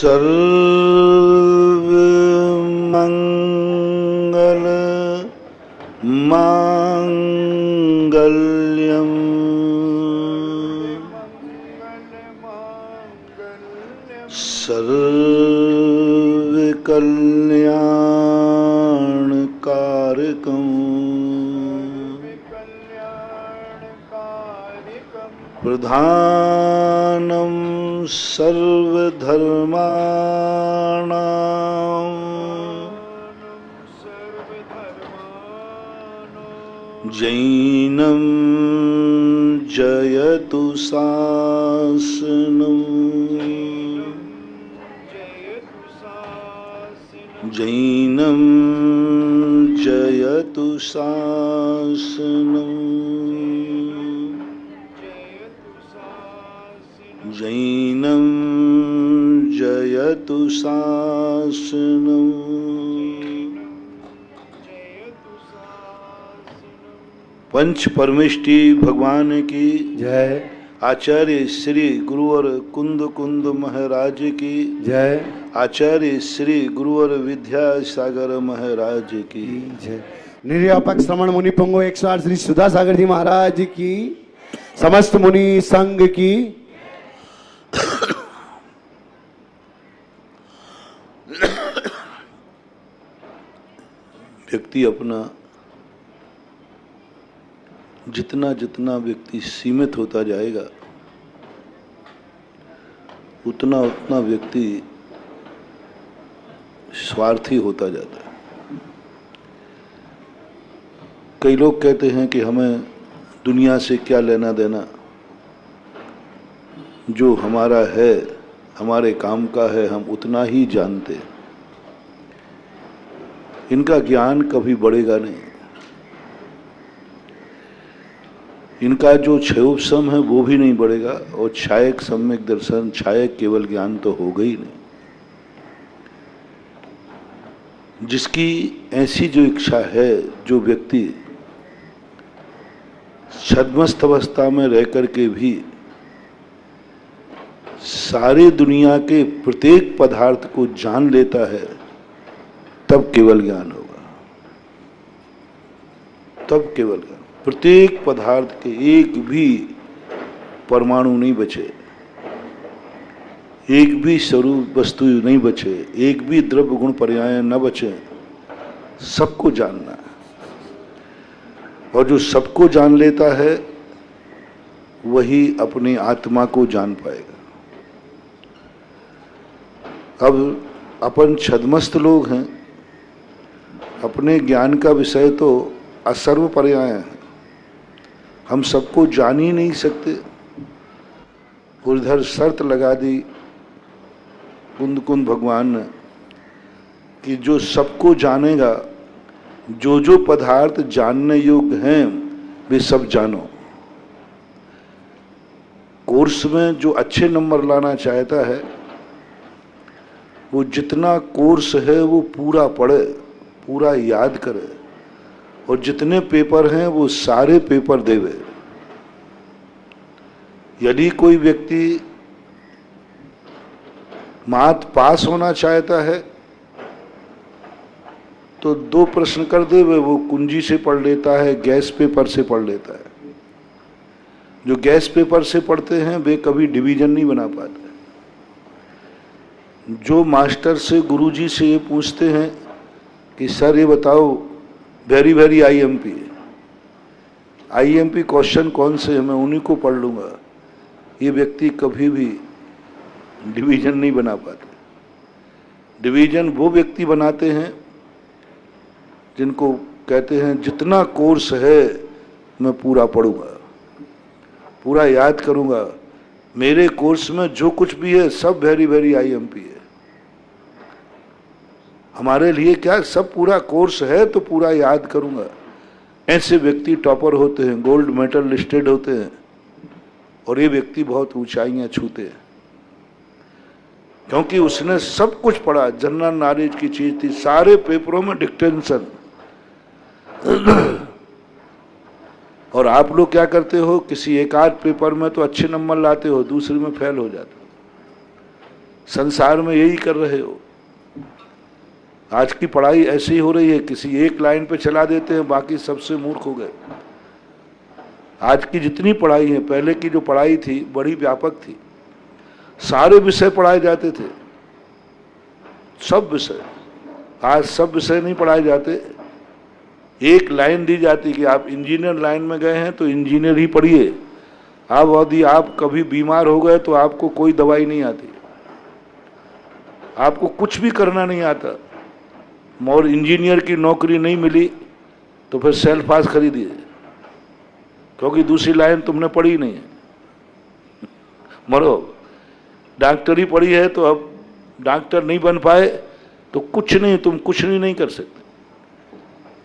सर्वमंगल मांगल्यम सर्वकल्याणकारकम प्रधानम सर्वधर्माणां जैनं जयतु शासनम् जैनं जयतु शासनम् जैनं जयतु शासनम्। पंच परमेष्टि भगवान की जय। आचार्य श्री गुरुवर कुंद कुंद महाराज की जय। आचार्य श्री गुरुवर विद्यासागर महाराज की जय। निर्व्यापक श्रवण मुनि पुंगो 108 श्री सुधा सागर जी महाराज की, समस्त मुनि संघ की। व्यक्ति अपना जितना जितना व्यक्ति सीमित होता जाएगा उतना उतना व्यक्ति स्वार्थी होता जाता है। कई लोग कहते हैं कि हमें दुनिया से क्या लेना देना, जो हमारा है हमारे काम का है हम उतना ही जानते हैं। इनका ज्ञान कभी बढ़ेगा नहीं। इनका जो क्षयोपशम है वो भी नहीं बढ़ेगा और छायक सम्यक दर्शन छायक केवल ज्ञान तो होगा ही नहीं। जिसकी ऐसी जो इच्छा है, जो व्यक्ति छद्मस्त अवस्था में रह करके भी सारी दुनिया के प्रत्येक पदार्थ को जान लेता है, तब केवल ज्ञान होगा। तब केवल ज्ञान। प्रत्येक पदार्थ के एक भी परमाणु नहीं बचे, एक भी स्वरूप वस्तु नहीं बचे, एक भी द्रव्य गुण पर्याय न बचे। सबको जानना है और जो सबको जान लेता है वही अपनी आत्मा को जान पाएगा। अब अपन छद्मस्त लोग हैं, अपने ज्ञान का विषय तो असर्व पर्याय है, हम सबको जान ही नहीं सकते। उधर शर्त लगा दी कुंद कुंद भगवान ने कि जो सबको जानेगा, जो जो पदार्थ जानने योग्य हैं वे सब जानो। कोर्स में जो अच्छे नंबर लाना चाहता है वो जितना कोर्स है वो पूरा पढ़े, पूरा याद करे और जितने पेपर हैं वो सारे पेपर देवे। यदि कोई व्यक्ति मात्र पास होना चाहता है तो 2 प्रश्न कर देवे, वो कुंजी से पढ़ लेता है, गैस पेपर से पढ़ लेता है। जो गैस पेपर से पढ़ते हैं वे कभी डिवीजन नहीं बना पाते। जो मास्टर से गुरुजी से ये पूछते हैं कि सर ये बताओ वेरी वेरी आईएमपी क्वेश्चन कौन से हैं, मैं उन्हीं को पढ़ लूँगा, ये व्यक्ति कभी भी डिवीजन नहीं बना पाते। डिवीजन वो व्यक्ति बनाते हैं जिनको कहते हैं जितना कोर्स है मैं पूरा पढ़ूंगा, पूरा याद करूंगा, मेरे कोर्स में जो कुछ भी है सब वेरी वेरी आईएमपी है। हमारे लिए क्या सब पूरा कोर्स है तो पूरा याद करूंगा। ऐसे व्यक्ति टॉपर होते हैं, गोल्ड मेडल लिस्टेड होते हैं और ये व्यक्ति बहुत ऊंचाइयां छूते हैं क्योंकि उसने सब कुछ पढ़ा। जनरल नॉलेज की चीज थी, सारे पेपरों में डिक्टेंशन। और आप लोग क्या करते हो, किसी एक आध पेपर में तो अच्छे नंबर लाते हो, दूसरे में फेल हो जाते हो। संसार में यही कर रहे हो। आज की पढ़ाई ऐसी हो रही है, किसी एक लाइन पे चला देते हैं, बाकी सबसे मूर्ख हो गए। आज की जितनी पढ़ाई है, पहले की जो पढ़ाई थी बड़ी व्यापक थी, सारे विषय पढ़ाए जाते थे, सब विषय। आज सब विषय नहीं पढ़ाए जाते। एक लाइन दी जाती कि आप इंजीनियर लाइन में गए हैं तो इंजीनियर ही पढ़िए। अब यदि आप कभी बीमार हो गए तो आपको कोई दवाई नहीं आती, आपको कुछ भी करना नहीं आता, और इंजीनियर की नौकरी नहीं मिली तो फिर सेल्फ पास खरीदिए, क्योंकि दूसरी लाइन तुमने पढ़ी नहीं है। मरो। डॉक्टरी पढ़ी है तो अब डॉक्टर नहीं बन पाए तो कुछ नहीं, तुम कुछ नहीं कर सकते।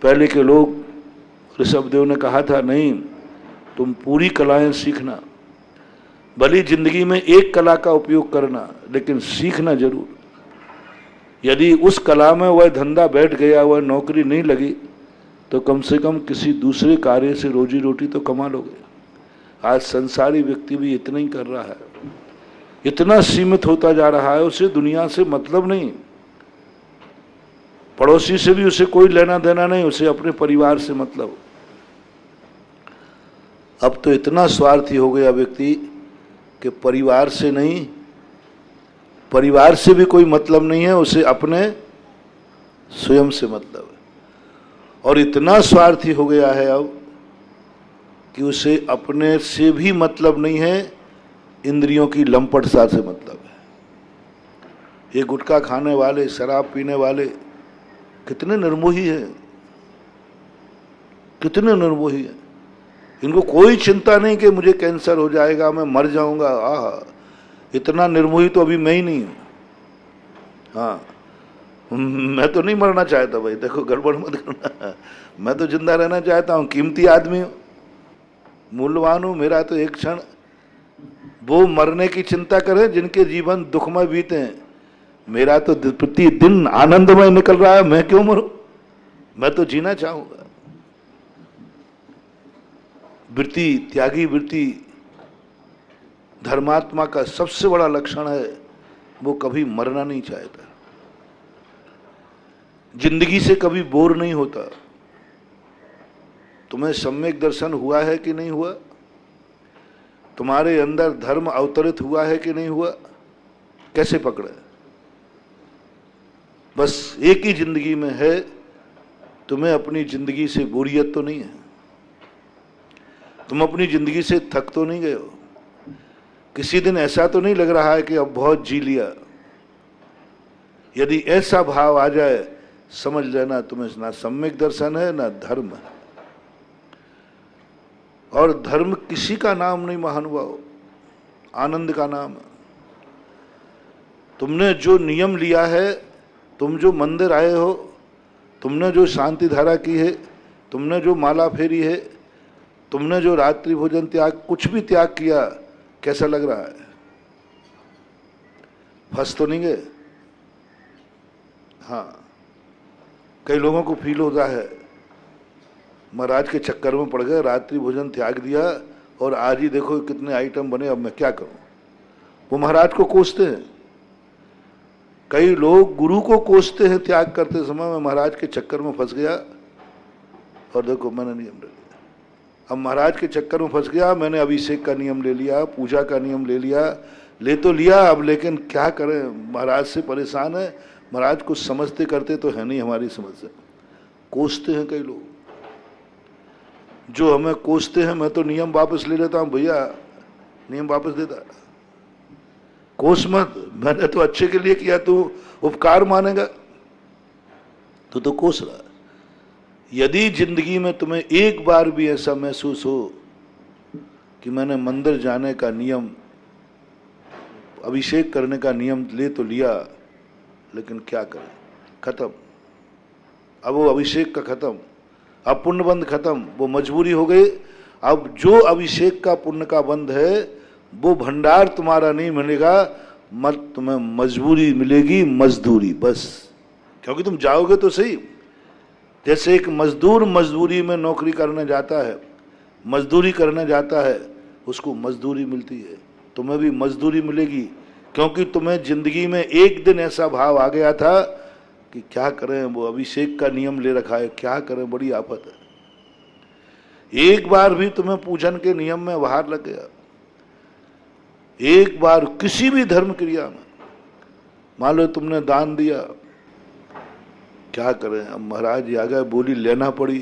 पहले के लोग, ऋषभदेव ने कहा था, नहीं तुम पूरी कलाएं सीखना, भली जिंदगी में एक कला का उपयोग करना, लेकिन सीखना जरूर। यदि उस कला में वह धंधा बैठ गया, वह नौकरी नहीं लगी, तो कम से कम किसी दूसरे कार्य से रोजी रोटी तो कमा लोगे। आज संसारी व्यक्ति भी इतना ही कर रहा है, इतना सीमित होता जा रहा है, उसे दुनिया से मतलब नहीं, पड़ोसी से भी उसे कोई लेना देना नहीं, उसे अपने परिवार से मतलब। अब तो इतना स्वार्थी हो गया व्यक्ति कि परिवार से नहीं, परिवार से भी कोई मतलब नहीं है, उसे अपने स्वयं से मतलब है। और इतना स्वार्थी हो गया है अब कि उसे अपने से भी मतलब नहीं है, इंद्रियों की लंपटता से मतलब है। ये गुटखा खाने वाले, शराब पीने वाले कितने निर्मोही हैं, कितने निर्मोही हैं। इनको कोई चिंता नहीं कि मुझे कैंसर हो जाएगा, मैं मर जाऊंगा। आह, इतना निर्मोही तो अभी मैं ही नहीं हूं। हाँ, मैं तो नहीं मरना चाहता भाई, देखो गड़बड़ मत करना। मैं तो जिंदा रहना चाहता हूँ, कीमती आदमी हूँ, मूल्यवान हूँ। मेरा तो एक क्षण, वो मरने की चिंता करें जिनके जीवन दुखमय बीते हैं। मेरा तो प्रति दिन आनंदमय निकल रहा है, मैं क्यों मरूं? मैं तो जीना चाहूंगा। वृत्ति, त्यागी वृत्ति धर्मात्मा का सबसे बड़ा लक्षण है, वो कभी मरना नहीं चाहता, जिंदगी से कभी बोर नहीं होता। तुम्हें सम्यक दर्शन हुआ है कि नहीं हुआ? तुम्हारे अंदर धर्म अवतरित हुआ है कि नहीं हुआ? कैसे पकड़े? बस एक ही जिंदगी में है, तुम्हें अपनी जिंदगी से बोरियत तो नहीं है, तुम अपनी जिंदगी से थक तो नहीं गए हो, किसी दिन ऐसा तो नहीं लग रहा है कि अब बहुत जी लिया। यदि ऐसा भाव आ जाए, समझ लेना तुम्हें ना सम्यक दर्शन है ना धर्म है। और धर्म किसी का नाम नहीं महानुभाव, आनंद का नाम है। तुमने जो नियम लिया है, तुम जो मंदिर आए हो, तुमने जो शांति धारा की है, तुमने जो माला फेरी है, तुमने जो रात्रि भोजन त्याग, कुछ भी त्याग किया, कैसा लग रहा है? फंस तो नहीं गए? हाँ, कई लोगों को फील होता है महाराज के चक्कर में पड़ गए, रात्रि भोजन त्याग दिया और आज ही देखो कितने आइटम बने, अब मैं क्या करूं। वो महाराज को कोसते हैं। कई लोग गुरु को कोसते हैं त्याग करते समय, मैं महाराज के चक्कर में फंस गया और देखो मैंने नियम ले लिया। अब महाराज के चक्कर में फंस गया, मैंने अभिषेक का नियम ले लिया, पूजा का नियम ले लिया, ले तो लिया अब, लेकिन क्या करें, महाराज से परेशान है। महाराज कुछ समझते करते तो है नहीं हमारी समझ से, कोसते हैं कई लोग। जो हमें कोसते हैं, मैं तो नियम वापस ले लेता हूं, भैया नियम वापस देता, कोस मत, मैंने तो अच्छे के लिए किया, तू उपकार मानेगा? तो कोस रहा। यदि जिंदगी में तुम्हें एक बार भी ऐसा महसूस हो कि मैंने मंदिर जाने का नियम, अभिषेक करने का नियम ले तो लिया, लेकिन क्या करें, खत्म। अब वो अभिषेक का खत्म, अब पुण्य बंध खत्म, वो मजबूरी हो गई। अब जो अभिषेक का पुण्य का बंध है, वो भंडार तुम्हारा नहीं मिलेगा, मत तुम्हें मजबूरी मिलेगी, मजदूरी बस। क्योंकि तुम जाओगे तो सही, जैसे एक मजदूर मजदूरी में नौकरी करने जाता है, मजदूरी करने जाता है, उसको मजदूरी मिलती है, तुम्हें भी मजदूरी मिलेगी। क्योंकि तुम्हें जिंदगी में एक दिन ऐसा भाव आ गया था कि क्या करें, वो अभिषेक का नियम ले रखा है, क्या करें, बड़ी आफत है। एक बार भी तुम्हें पूजन के नियम में बाहर लग गया, एक बार किसी भी धर्म क्रिया में, मान लो तुमने दान दिया, क्या करें, अब महाराज जी आ गए, बोली लेना पड़ी,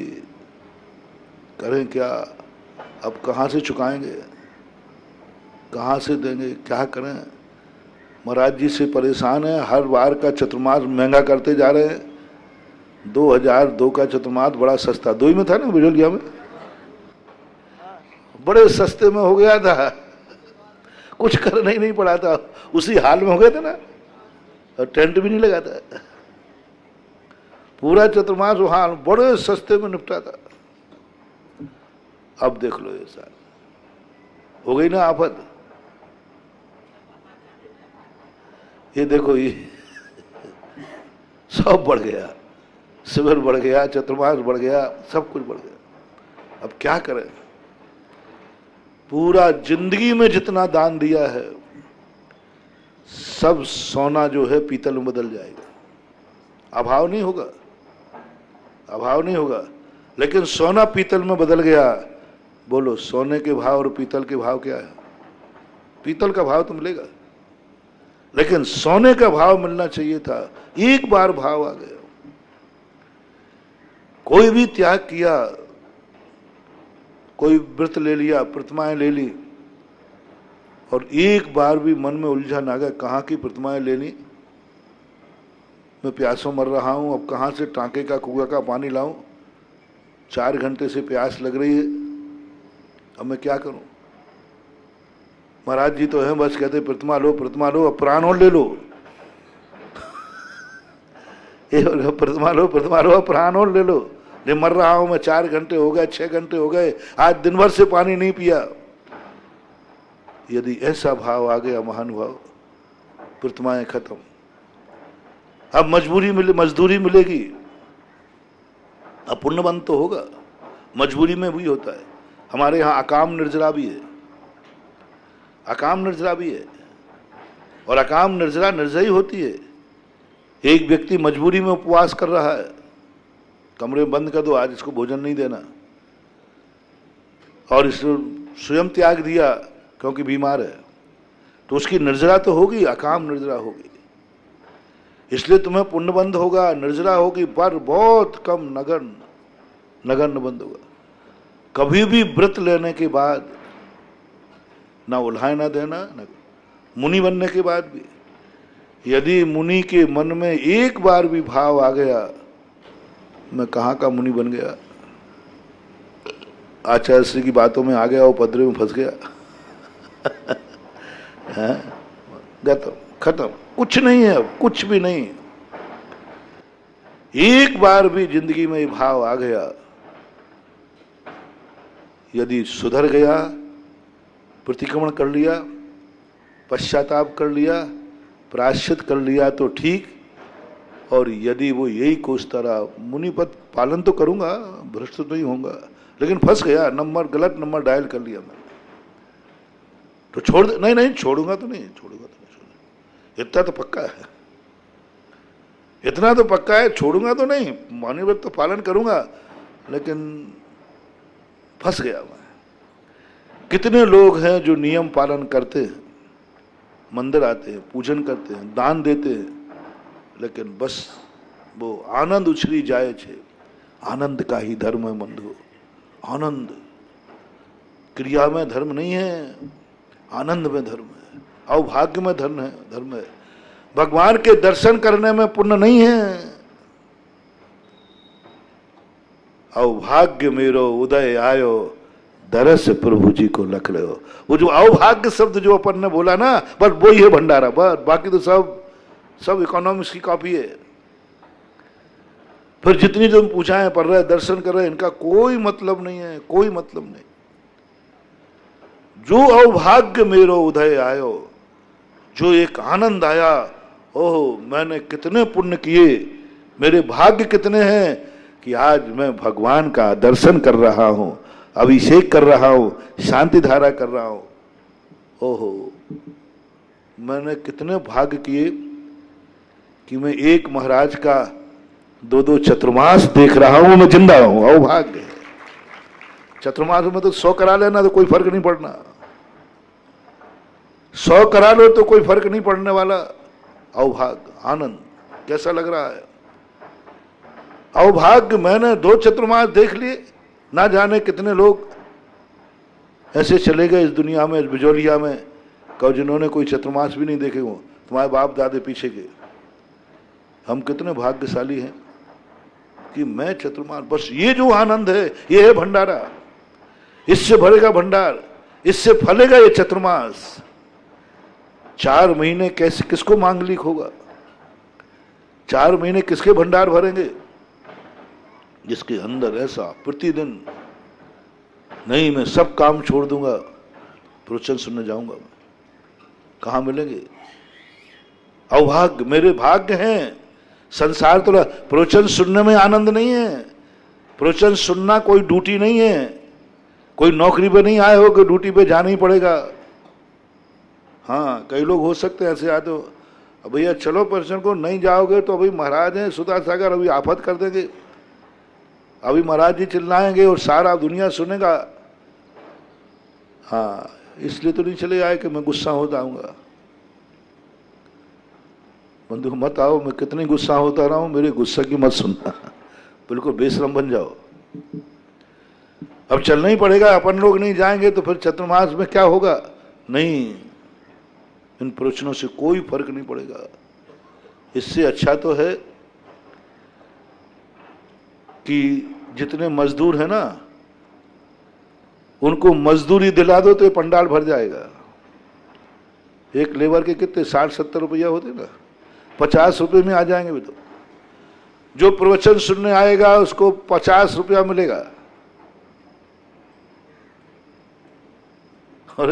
करें क्या, अब कहाँ से चुकाएंगे, कहाँ से देंगे, क्या करें, महाराज जी से परेशान है, हर बार का चतुर्मास महंगा करते जा रहे हैं। 2002 का चतुर्मास बड़ा सस्ता, 2 ही में था ना बिजलिया में, बड़े सस्ते में हो गया था, कुछ करना ही नहीं पड़ा था, उसी हाल में हो गए थे ना, और टेंट भी नहीं लगा था, पूरा चतुर्मास वहां बड़े सस्ते में निपटा था। अब देख लो ये साल हो गई ना आफत, ये देखो ये सब बढ़ गया, शिविर बढ़ गया, चतुर्मास बढ़ गया, सब कुछ बढ़ गया। अब क्या करें, पूरा जिंदगी में जितना दान दिया है सब सोना जो है पीतल में बदल जाएगा, अभाव नहीं होगा, अभाव नहीं होगा। लेकिन सोना पीतल में बदल गया, बोलो सोने के भाव और पीतल के भाव क्या है? पीतल का भाव तो मिलेगा, लेकिन सोने का भाव मिलना चाहिए था। एक बार भाव आ गया, कोई भी त्याग किया, कोई व्रत ले लिया, प्रतिमाएं ले ली, और एक बार भी मन में उलझन आ गया कहाँ की प्रतिमाएं लेनी, मैं प्यासों मर रहा हूं, अब कहाँ से टांके का कुआं का पानी लाऊं, 4 घंटे से प्यास लग रही है, अब मैं क्या करूं? महाराज जी तो हैं बस कहते प्रतिमा लो, प्रतिमा लो, अब प्राण और ले लो प्रतिमा लो, प्रतिमा लो, अब प्राण और ले लो, नहीं मर रहा हूं मैं, 4 घंटे हो गए, 6 घंटे हो गए, आज दिन भर से पानी नहीं पिया। यदि ऐसा भाव आ गया महानुभाव, प्रतिमाएं खत्म, अब मजदूरी मिलेगी, अब पुण्यबंध तो होगा, मजबूरी में भी होता है। हमारे यहाँ अकाम निर्जरा भी है, अकाम निर्जरा भी है, और अकाम निर्जरा निर्जयी होती है। एक व्यक्ति मजबूरी में उपवास कर रहा है, कमरे में बंद कर दो, आज इसको भोजन नहीं देना, और इसने स्वयं त्याग दिया क्योंकि बीमार है, तो उसकी निर्जरा तो होगी, अकाम निर्जरा होगी। इसलिए तुम्हें पुण्यबंध होगा, निर्जरा होगी, पर बहुत कम, नगण्य बंध होगा। कभी भी व्रत लेने के बाद ना उल्हाय ना देना, ना मुनि बनने के बाद भी, यदि मुनि के मन में एक बार भी भाव आ गया, मैं कहाँ का मुनि बन गया, आचार्य श्री की बातों में आ गया, वो पदरे में फंस गया खत्म, कुछ नहीं है, अब कुछ भी नहीं। एक बार भी जिंदगी में ये भाव आ गया, यदि सुधर गया, प्रतिक्रमण कर लिया, पश्चाताप कर लिया, प्रायश्चित कर लिया तो ठीक, और यदि वो यही कोसता रहा, मुनिपद पालन तो करूंगा, भ्रष्ट तो नहीं होऊंगा, लेकिन फंस गया, गलत नंबर डायल कर लिया मैंने, तो छोड़ दे, नहीं छोड़ूंगा तो नहीं, इतना तो पक्का है, इतना तो पक्का है, छोड़ूंगा तो नहीं, मौनी तो पालन करूंगा, लेकिन फंस गया मैं। कितने लोग हैं जो नियम पालन करते हैं, मंदिर आते हैं, पूजन करते हैं, दान देते हैं, लेकिन बस वो आनंद उछली जाए छे, आनंद का ही धर्म है बंधु, आनंद, क्रिया में धर्म नहीं है, आनंद में धर्म है, अवभाग्य में धर्म है, भगवान के दर्शन करने में पुण्य नहीं है। अवभाग्य मेरो उदय आयो, दरस प्रभु जी को लख लो। वो जो अवभाग्य शब्द जो अपन ने बोला ना, बस वो ही है भंडारा, बस, बाकी तो सब इकोनॉमिक्स की कॉपी है। फिर जितनी तुम पूछाएं पढ़ रहे, दर्शन कर रहे, इनका कोई मतलब नहीं है, कोई मतलब नहीं। जो अवभाग्य मेरो उदय आयो, जो एक आनंद आया, ओह मैंने कितने पुण्य किए, मेरे भाग्य कितने हैं कि आज मैं भगवान का दर्शन कर रहा हूं, अभिषेक कर रहा हूं, शांति धारा कर रहा हूं, ओहो मैंने कितने भाग्य किए कि मैं एक महाराज का 2-2 चतुर्मास देख रहा हूं, मैं जिंदा हूं। अभाग्य है। चतुर्मास में तो 100 करा लेना तो कोई फर्क नहीं पड़ना, 100 करा लो तो कोई फर्क नहीं पड़ने वाला। अभाग्य, आनंद कैसा लग रहा है। अभाग्य, मैंने 2 चतुर्मास देख लिए, ना जाने कितने लोग ऐसे चले गए इस दुनिया में, इस बिजोलिया में, कहो जिन्होंने कोई चतुर्मास भी नहीं देखे हो, तुम्हारे बाप दादे पीछे के। हम कितने भाग्यशाली हैं कि मैं चतुर्मास, बस ये जो आनंद है ये है भंडारा। इससे भरेगा भंडार, इससे फलेगा ये चतुर्मास। 4 महीने कैसे किसको मांगलिक होगा, 4 महीने किसके भंडार भरेंगे, जिसके अंदर ऐसा प्रतिदिन, नहीं मैं सब काम छोड़ दूंगा, प्रवचन सुनने जाऊंगा। मैं कहां मिलेंगे। अभाग्य, मेरे भाग्य हैं। संसार तो प्रवचन सुनने में आनंद नहीं है। प्रवचन सुनना कोई ड्यूटी नहीं है, कोई नौकरी पे नहीं आए हो कि ड्यूटी पे जाना ही पड़ेगा। हाँ, कई लोग हो सकते हैं ऐसे आते हो, भैया चलो प्रवचन को, नहीं जाओगे तो अभी महाराज हैं सुधा सागर, अभी आफत कर देंगे, अभी महाराज जी चिल्लाएंगे और सारा दुनिया सुनेगा। हाँ, इसलिए तो नहीं चले आए कि मैं गुस्सा होता आऊंगा। बंधु मत आओ, मैं कितनी गुस्सा होता रहा हूं, मेरे गुस्सा की मत सुनना, बिल्कुल बेशरम बन जाओ। अब चलना ही पड़ेगा, अपन लोग नहीं जाएंगे तो फिर चतुर्मास में क्या होगा। नहीं, इन प्रवचनों से कोई फर्क नहीं पड़ेगा। इससे अच्छा तो है कि जितने मजदूर हैं ना, उनको मजदूरी दिला दो तो ये पंडाल भर जाएगा। एक लेबर के कितने 60-70 रुपया होते ना, 50 रुपये में आ जाएंगे। भी तो जो प्रवचन सुनने आएगा उसको 50 रुपया मिलेगा। और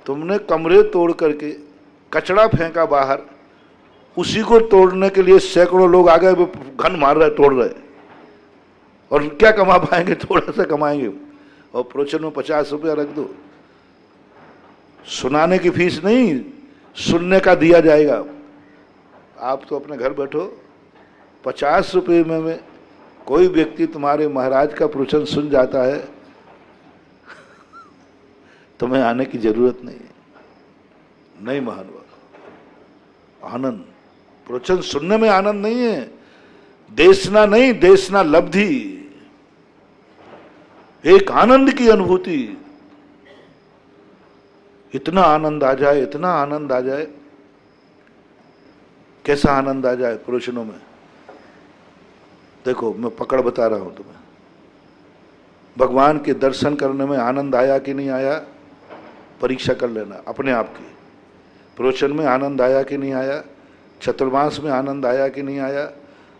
तुमने कमरे तोड़ करके कचरा फेंका बाहर, उसी को तोड़ने के लिए सैकड़ों लोग आ गए, घन मार रहे, तोड़ रहे, और क्या कमा पाएंगे, थोड़ा सा कमाएंगे। और प्रवचन में 50 रुपया रख दो, सुनाने की फीस नहीं, सुनने का दिया जाएगा। आप तो अपने घर बैठो, 50 रुपये में कोई व्यक्ति तुम्हारे महाराज का प्रवचन सुन जाता है, तुम्हें आने की जरूरत नहीं है। नहीं महानुभाव, आनंद, प्रवचन सुनने में आनंद नहीं है, देशना नहीं, देशना लब्धि, एक आनंद की अनुभूति। इतना आनंद आ जाए, इतना आनंद आ जाए। कैसा आनंद आ जाए प्रवचनों में। देखो मैं पकड़ बता रहा हूं तुम्हें, भगवान के दर्शन करने में आनंद आया कि नहीं आया, परीक्षा कर लेना अपने आप की। प्रवचन में आनंद आया कि नहीं आया, चतुर्मास में आनंद आया कि नहीं आया,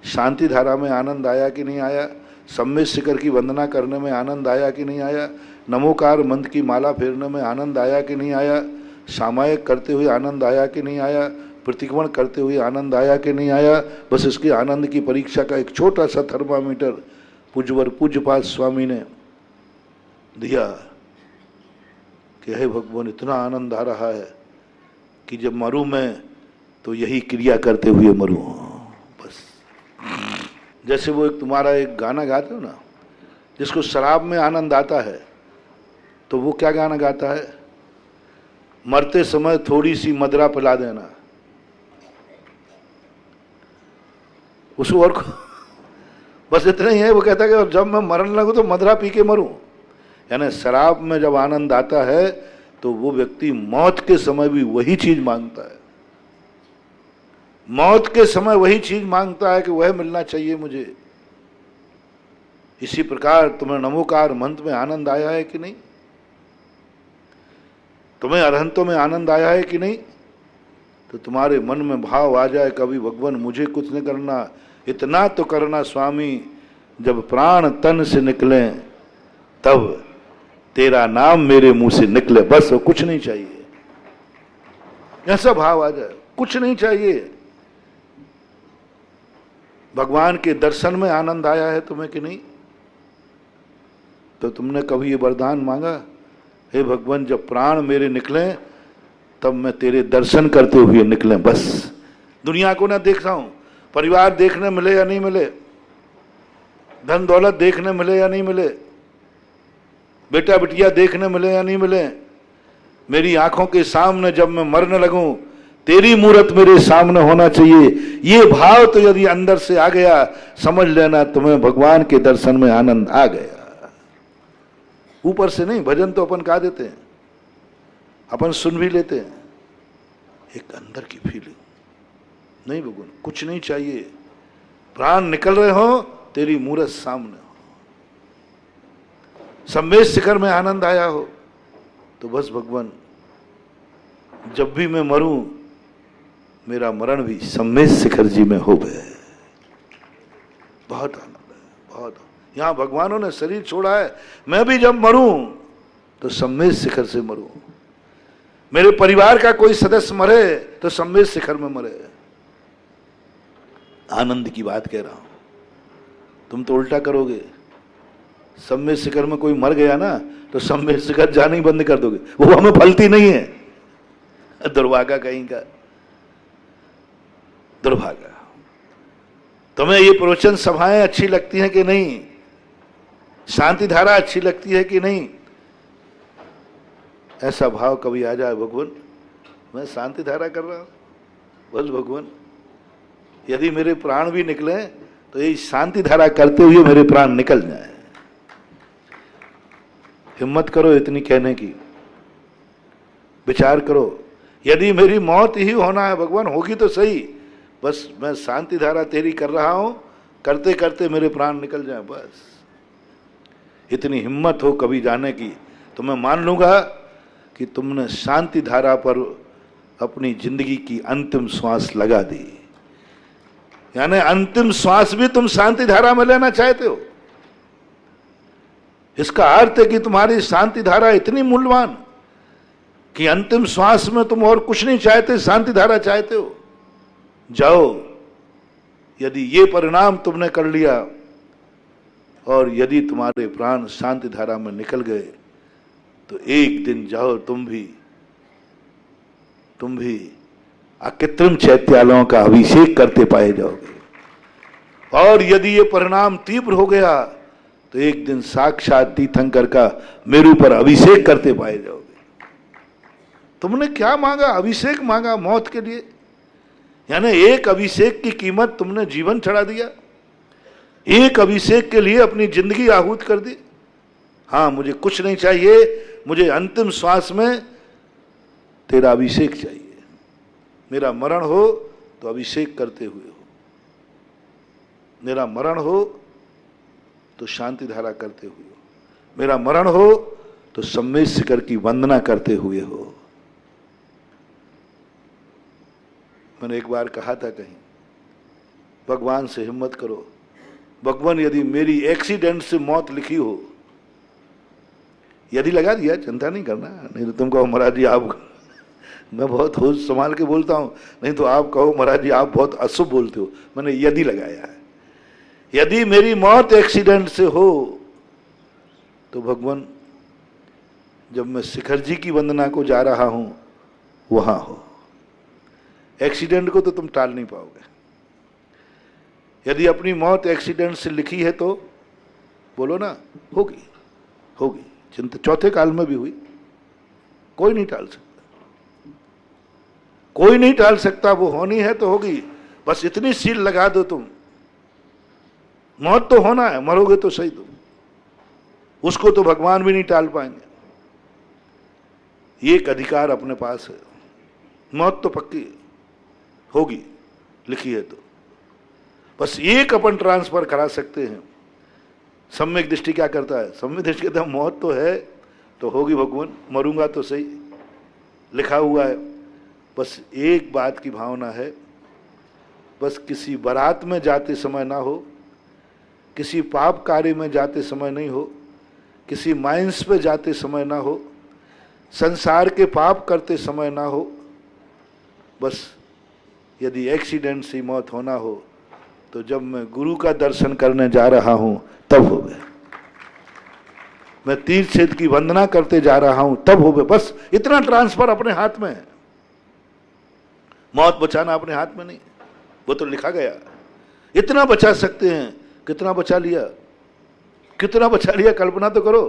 शांति धारा में आनंद आया कि नहीं आया, सम्मेद शिखर की वंदना करने में आनंद आया कि नहीं आया, नमोकार मंत्र की माला फेरने में आनंद आया कि नहीं आया, सामायिक करते हुए आनंद आया कि नहीं आया, प्रतिक्रमण करते हुए आनंद आया कि नहीं आया। बस इसके आनंद की परीक्षा का एक छोटा सा थर्मामीटर पूज्यवर पूज्यपाद स्वामी ने दिया कि हे भगवान, इतना आनंद आ रहा है कि जब मरूं मैं तो यही क्रिया करते हुए मरूं। बस जैसे वो एक तुम्हारा एक गाना गाते हो ना, जिसको शराब में आनंद आता है, तो वो क्या गाना गाता है, मरते समय थोड़ी सी मदरा पिला देना उसको, और बस इतना ही है। वो कहता है कि जब मैं मरने लगूं तो मदरा पी के मरूं। यानी शराब में जब आनंद आता है तो वो व्यक्ति मौत के समय भी वही चीज मांगता है, मौत के समय वही चीज मांगता है कि वह मिलना चाहिए मुझे। इसी प्रकार तुम्हें नमोकार मंत्र में आनंद आया है कि नहीं, तुम्हें अरहंतों में आनंद आया है कि नहीं, तो तुम्हारे मन में भाव आ जाए कभी भगवान मुझे कुछ नहीं करना, इतना तो करना स्वामी, जब प्राण तन से निकले तब तेरा नाम मेरे मुंह से निकले। बस वो कुछ नहीं चाहिए, ऐसा भाव आ जाए, कुछ नहीं चाहिए। भगवान के दर्शन में आनंद आया है तुम्हें कि नहीं, तो तुमने कभी ये वरदान मांगा, हे भगवान जब प्राण मेरे निकले तब मैं तेरे दर्शन करते हुए निकले। बस दुनिया को ना देख रहा हूं, परिवार देखने मिले या नहीं मिले, धन दौलत देखने मिले या नहीं मिले, बेटा बिटिया देखने मिले या नहीं मिले, मेरी आंखों के सामने जब मैं मरने लगूं तेरी मूर्त मेरे सामने होना चाहिए। ये भाव तो यदि अंदर से आ गया, समझ लेना तुम्हें भगवान के दर्शन में आनंद आ गया। ऊपर से नहीं, भजन तो अपन गा देते हैं, अपन सुन भी लेते हैं, एक अंदर की फीलिंग नहीं भगवान, कुछ नहीं चाहिए, प्राण निकल रहे हो तेरी मूर्त सामने हो, सम्मेद शिखर में आनंद आया हो, तो बस भगवान जब भी मैं मरूं मेरा मरण भी सम्मेद शिखर जी में हो गए। बहुत आनंद है, बहुत। यहां भगवानों ने शरीर छोड़ा है, मैं भी जब मरूं तो सम्मेद शिखर से मरूं, मेरे परिवार का कोई सदस्य मरे तो सम्मेद शिखर में मरे। आनंद की बात कह रहा हूं, तुम तो उल्टा करोगे, सम्मेद शिखर में कोई मर गया ना तो सम्मेद शिखर जाना ही बंद कर दोगे, वो हमें फलती नहीं है। दुर्भागा कहीं का, दुर्भागा। तुम्हें ये प्रवचन सभाएं अच्छी लगती हैं कि नहीं, शांति धारा अच्छी लगती है कि नहीं, ऐसा भाव कभी आ जाए भगवान मैं शांति धारा कर रहा हूं, बस भगवान यदि मेरे प्राण भी निकले तो ये शांति धारा करते हुए मेरे प्राण निकल जाए। हिम्मत करो इतनी कहने की, विचार करो, यदि मेरी मौत ही होना है भगवान, होगी तो सही, बस मैं शांति धारा तेरी कर रहा हूं, करते करते मेरे प्राण निकल जाए, बस इतनी हिम्मत हो कभी जाने की तो मैं मान लूंगा कि तुमने शांति धारा पर अपनी जिंदगी की अंतिम श्वास लगा दी। यानी अंतिम श्वास भी तुम शांति धारा में लेना चाहते हो। इसका अर्थ है कि तुम्हारी शांति धारा इतनी मूल्यवान कि अंतिम श्वास में तुम और कुछ नहीं चाहते, शांति धारा चाहते हो। जाओ, यदि ये परिणाम तुमने कर लिया और यदि तुम्हारे प्राण शांति धारा में निकल गए तो एक दिन जाओ तुम भी अकृत्रिम चैत्यालयों का अभिषेक करते पाए जाओगे। और यदि ये परिणाम तीव्र हो गया तो एक दिन साक्षात तीर्थंकर का मेरू पर अभिषेक करते पाए जाओगे। तुमने क्या मांगा? अभिषेक मांगा मौत के लिए। यानी एक अभिषेक की कीमत तुमने जीवन चढ़ा दिया, एक अभिषेक के लिए अपनी जिंदगी आहूत कर दी। हाँ, मुझे कुछ नहीं चाहिए, मुझे अंतिम श्वास में तेरा अभिषेक चाहिए। मेरा मरण हो तो अभिषेक करते हुए हो, मेरा मरण हो तो शांति धारा करते हुए हो, मेरा मरण हो तो सम्मेद शिखर की वंदना करते हुए हो। मैंने एक बार कहा था कहीं, भगवान से हिम्मत करो, भगवान यदि मेरी एक्सीडेंट से मौत लिखी हो, यदि लगा दिया, चिंता नहीं करना, नहीं तो तुम कहो महाराज जी आप, मैं बहुत होश संभाल के बोलता हूं, नहीं तो आप कहो महाराज जी आप बहुत अशुभ बोलते हो। मैंने यदि लगाया है, यदि मेरी मौत एक्सीडेंट से हो तो भगवान जब मैं शिखर जी की वंदना को जा रहा हूं वहां हो। एक्सीडेंट को तो तुम टाल नहीं पाओगे। यदि अपनी मौत एक्सीडेंट से लिखी है तो बोलो ना, होगी होगी, चिंता चौथे काल में भी हुई, कोई नहीं टाल सकता, कोई नहीं टाल सकता, वो होनी है तो होगी। बस इतनी सील लगा दो तुम, मौत तो होना है, मरोगे तो सही तुम, उसको तो भगवान भी नहीं टाल पाएंगे। एक अधिकार अपने पास है, मौत तो पक्की है, होगी, लिखी है तो बस एक अपन ट्रांसफर करा सकते हैं। सम्यक दृष्टि क्या करता है? सम्यक दृष्टि कहता है मौत तो है तो होगी भगवान, मरूंगा तो सही, लिखा हुआ है। बस एक बात की भावना है, बस किसी बारात में जाते समय ना हो, किसी पाप कार्य में जाते समय नहीं हो, किसी माइंस पे जाते समय ना हो, संसार के पाप करते समय ना हो। बस यदि एक्सीडेंट से मौत होना हो तो जब मैं गुरु का दर्शन करने जा रहा हूं तब हो गए, मैं तीर्थ क्षेत्र की वंदना करते जा रहा हूं तब हो गए। बस इतना ट्रांसफर अपने हाथ में है। मौत बचाना अपने हाथ में नहीं, वो तो लिखा गया। इतना बचा सकते हैं, कितना बचा लिया, कितना बचा लिया, कल्पना तो करो।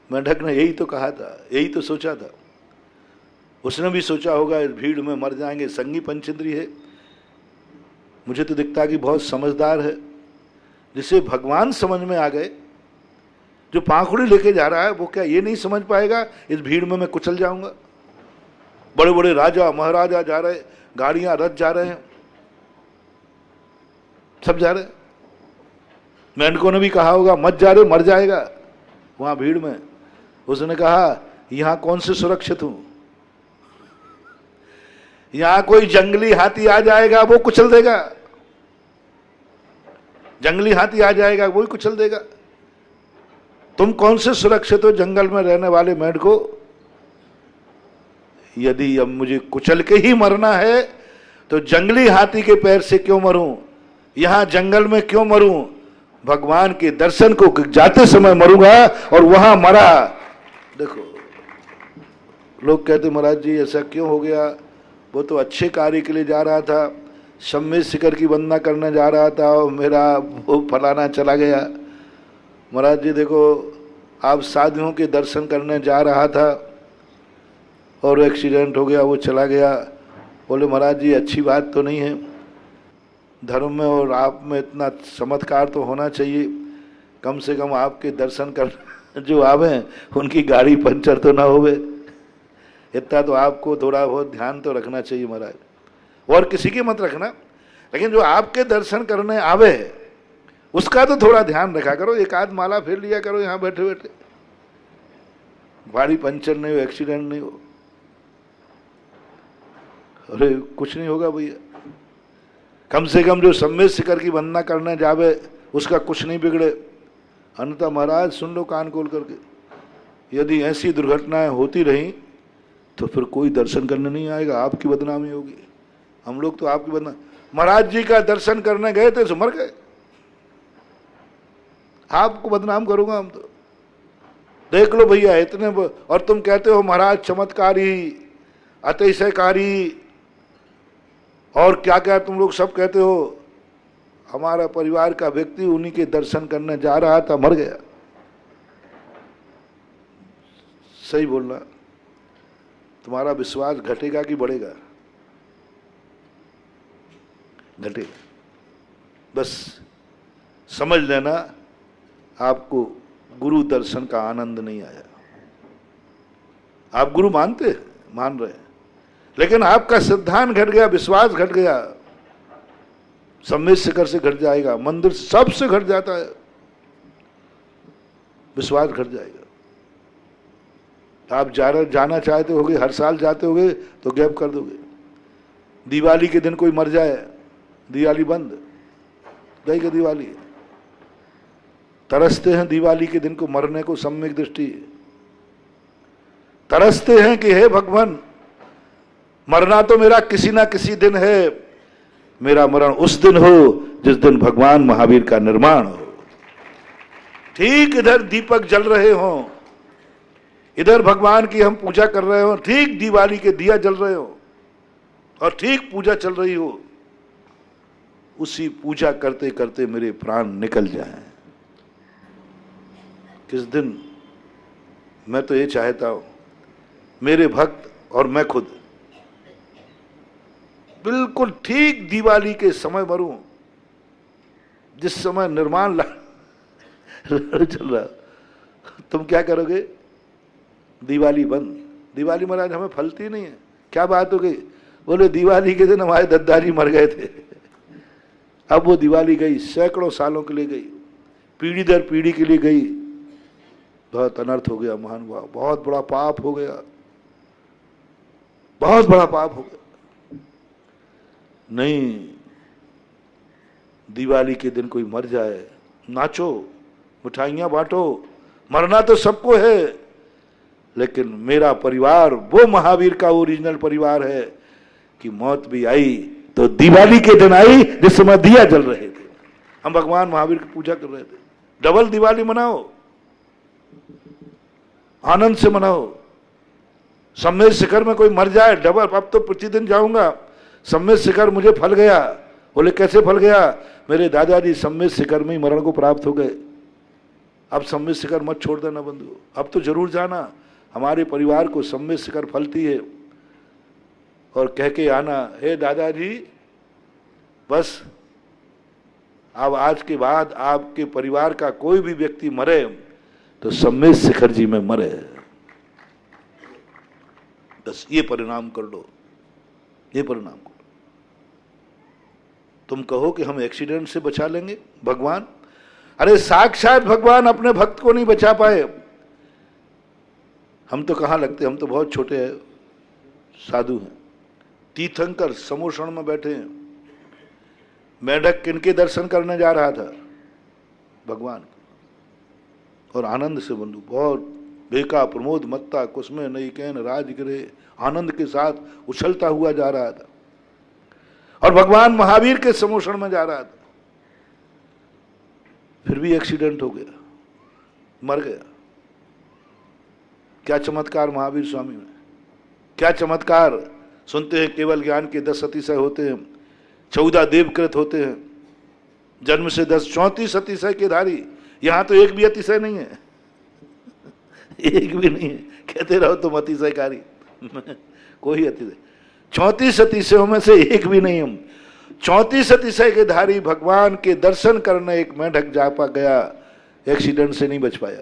मेंढक ने यही तो कहा था, यही तो सोचा था। उसने भी सोचा होगा इस भीड़ में मर जाएंगे। संगी पंचेंद्री है, मुझे तो दिखता है कि बहुत समझदार है, जिसे भगवान समझ में आ गए। जो पाखुड़ी लेके जा रहा है वो क्या ये नहीं समझ पाएगा इस भीड़ में मैं कुचल जाऊंगा? बड़े बड़े राजा महाराजा जा रहे, गाड़ियां रथ जा रहे हैं, सब जा रहे। मेंढकों ने भी कहा होगा मत जा रहे, मर जाएगा वहां भीड़ में। उसने कहा यहां कौन से सुरक्षित हूं, यहां कोई जंगली हाथी आ जाएगा वो कुचल देगा, जंगली हाथी आ जाएगा वो ही कुचल देगा। तुम कौन से सुरक्षित हो जंगल में रहने वाले मेंढको? यदि अब मुझे कुचल के ही मरना है तो जंगली हाथी के पैर से क्यों मरूं, यहां जंगल में क्यों मरूं? भगवान के दर्शन को जाते समय मरूंगा। और वहां मरा। देखो लोग कहते महाराज जी ऐसा क्यों हो गया, वो तो अच्छे कार्य के लिए जा रहा था, सम्मेद शिखर की वंदना करने जा रहा था और मेरा वो फलाना चला गया। महाराज जी देखो, आप साधुओं के दर्शन करने जा रहा था और एक्सीडेंट हो गया, वो चला गया। बोले महाराज जी अच्छी बात तो नहीं है, धर्म में और आप में इतना चमत्कार तो होना चाहिए, कम से कम आपके दर्शन कर जो आवे उनकी गाड़ी पंचर तो ना होवे, इतना तो आपको थोड़ा बहुत ध्यान तो रखना चाहिए महाराज। और किसी के मत रखना, लेकिन जो आपके दर्शन करने आवे उसका तो थोड़ा ध्यान रखा करो, एक आध माला फेर लिया करो यहाँ बैठे बैठे, गाड़ी पंचर नहीं हो, एक्सीडेंट नहीं हो। अरे कुछ नहीं होगा भैया, कम से कम जो सम्मेद शिखर की वंदना करने जावे उसका कुछ नहीं बिगड़े। अन्यथा महाराज सुन लो कान खोल करके, यदि ऐसी दुर्घटनाएं होती रहीं तो फिर कोई दर्शन करने नहीं आएगा, आपकी बदनामी होगी। हम लोग तो आपकी बदनामी, महाराज जी का दर्शन करने गए थे तो मर गए, आपको बदनाम करूंगा हम तो। देख लो भैया इतने, और तुम कहते हो महाराज चमत्कारी अतिशयकारी और क्या क्या तुम लोग सब कहते हो। हमारा परिवार का व्यक्ति उन्हीं के दर्शन करने जा रहा था, मर गया। सही बोलना, तुम्हारा विश्वास घटेगा कि बढ़ेगा? घटेगा। बस समझ लेना आपको गुरु दर्शन का आनंद नहीं आया। आप गुरु मानते हैं, मान रहे हैं, लेकिन आपका सिद्धांत घट गया, विश्वास घट गया। सम्मेद शिखर से घट जाएगा, मंदिर सबसे घट जाता है, विश्वास घट जाएगा। आप जाना चाहते होगे, हर साल जाते होगे तो गैप कर दोगे। दिवाली के दिन कोई मर जाए, दिवाली बंद, गई का दिवाली। तरसते हैं दिवाली के दिन को मरने को, सम्यक दृष्टि तरसते हैं कि हे भगवान मरना तो मेरा किसी ना किसी दिन है, मेरा मरण उस दिन हो जिस दिन भगवान महावीर का निर्माण हो। ठीक इधर दीपक जल रहे हों, इधर भगवान की हम पूजा कर रहे हो, ठीक दिवाली के दिया जल रहे हो और ठीक पूजा चल रही हो, उसी पूजा करते करते मेरे प्राण निकल जाएं। किस दिन मैं तो ये चाहता हूं मेरे भक्त और मैं खुद बिल्कुल ठीक दिवाली के समय मरूं, जिस समय निर्माण चल रहा। तुम क्या करोगे? दिवाली बंद। दिवाली महाराज हमें फलती नहीं है, क्या बात हो गई? बोले दिवाली के दिन हमारे दद्दाजी मर गए थे, अब वो दिवाली गई, सैकड़ों सालों के लिए गई, पीढ़ी दर पीढ़ी के लिए गई। बहुत अनर्थ हो गया महानुभाव, बहुत बड़ा पाप हो गया, बहुत बड़ा पाप हो गया। नहीं, दिवाली के दिन कोई मर जाए, नाचो, मिठाइयां बांटो, मरना तो सबको है, लेकिन मेरा परिवार वो महावीर का ओरिजिनल परिवार है कि मौत भी आई तो दिवाली के दिन आई जिस समय दिया जल रहे थे। हम भगवान महावीर की पूजा कर रहे थे। डबल दिवाली मनाओ, आनंद से मनाओ, सम्मेद शिखर में कोई मर जाए डबल, अब तो प्रतिदिन जाऊंगा, सम्मेद शिखर मुझे फल गया। बोले कैसे फल गया? मेरे दादाजी सम्मेद शिखर में ही मरण को प्राप्त हो गए। अब सम्मेद शिखर मत छोड़ देना बंधु, अब तो जरूर जाना, हमारे परिवार को सम्मेद शिखर फलती है। और कह के आना, हे दादाजी बस अब आज के बाद आपके परिवार का कोई भी व्यक्ति मरे तो सम्मेद शिखर जी में मरे, बस ये परिणाम कर लो, ये परिणाम करो। तुम कहो कि हम एक्सीडेंट से बचा लेंगे भगवान, अरे साक्षात भगवान अपने भक्त को नहीं बचा पाए। हम तो कहाँ लगते, हम तो बहुत छोटे हैं, साधु हैं। तीर्थंकर समोषण में बैठे हैं, मेढक किनके दर्शन करने जा रहा था? भगवान। और आनंद से बंधु बहुत बेका प्रमोद मत्ता कुसमे नई कैन राजगिरे, आनंद के साथ उछलता हुआ जा रहा था। और भगवान महावीर के समोषण में जा रहा था, फिर भी एक्सीडेंट हो गया, मर गया। क्या चमत्कार महावीर स्वामी में, क्या चमत्कार। सुनते हैं केवल ज्ञान के 10 अतिशय होते हैं, 14 देवकृत होते हैं, जन्म से 10 34 अतिशय के धारी। यहां तो एक भी अतिशय नहीं है, एक भी नहीं है। कहते रहो तुम अतिशयकारी कोई अतिशय, 34 अतिशयों में से एक भी नहीं। हम 34 अतिशय के धारी भगवान के दर्शन करने एक मेढक जा पा गया, एक्सीडेंट से नहीं बच पाया,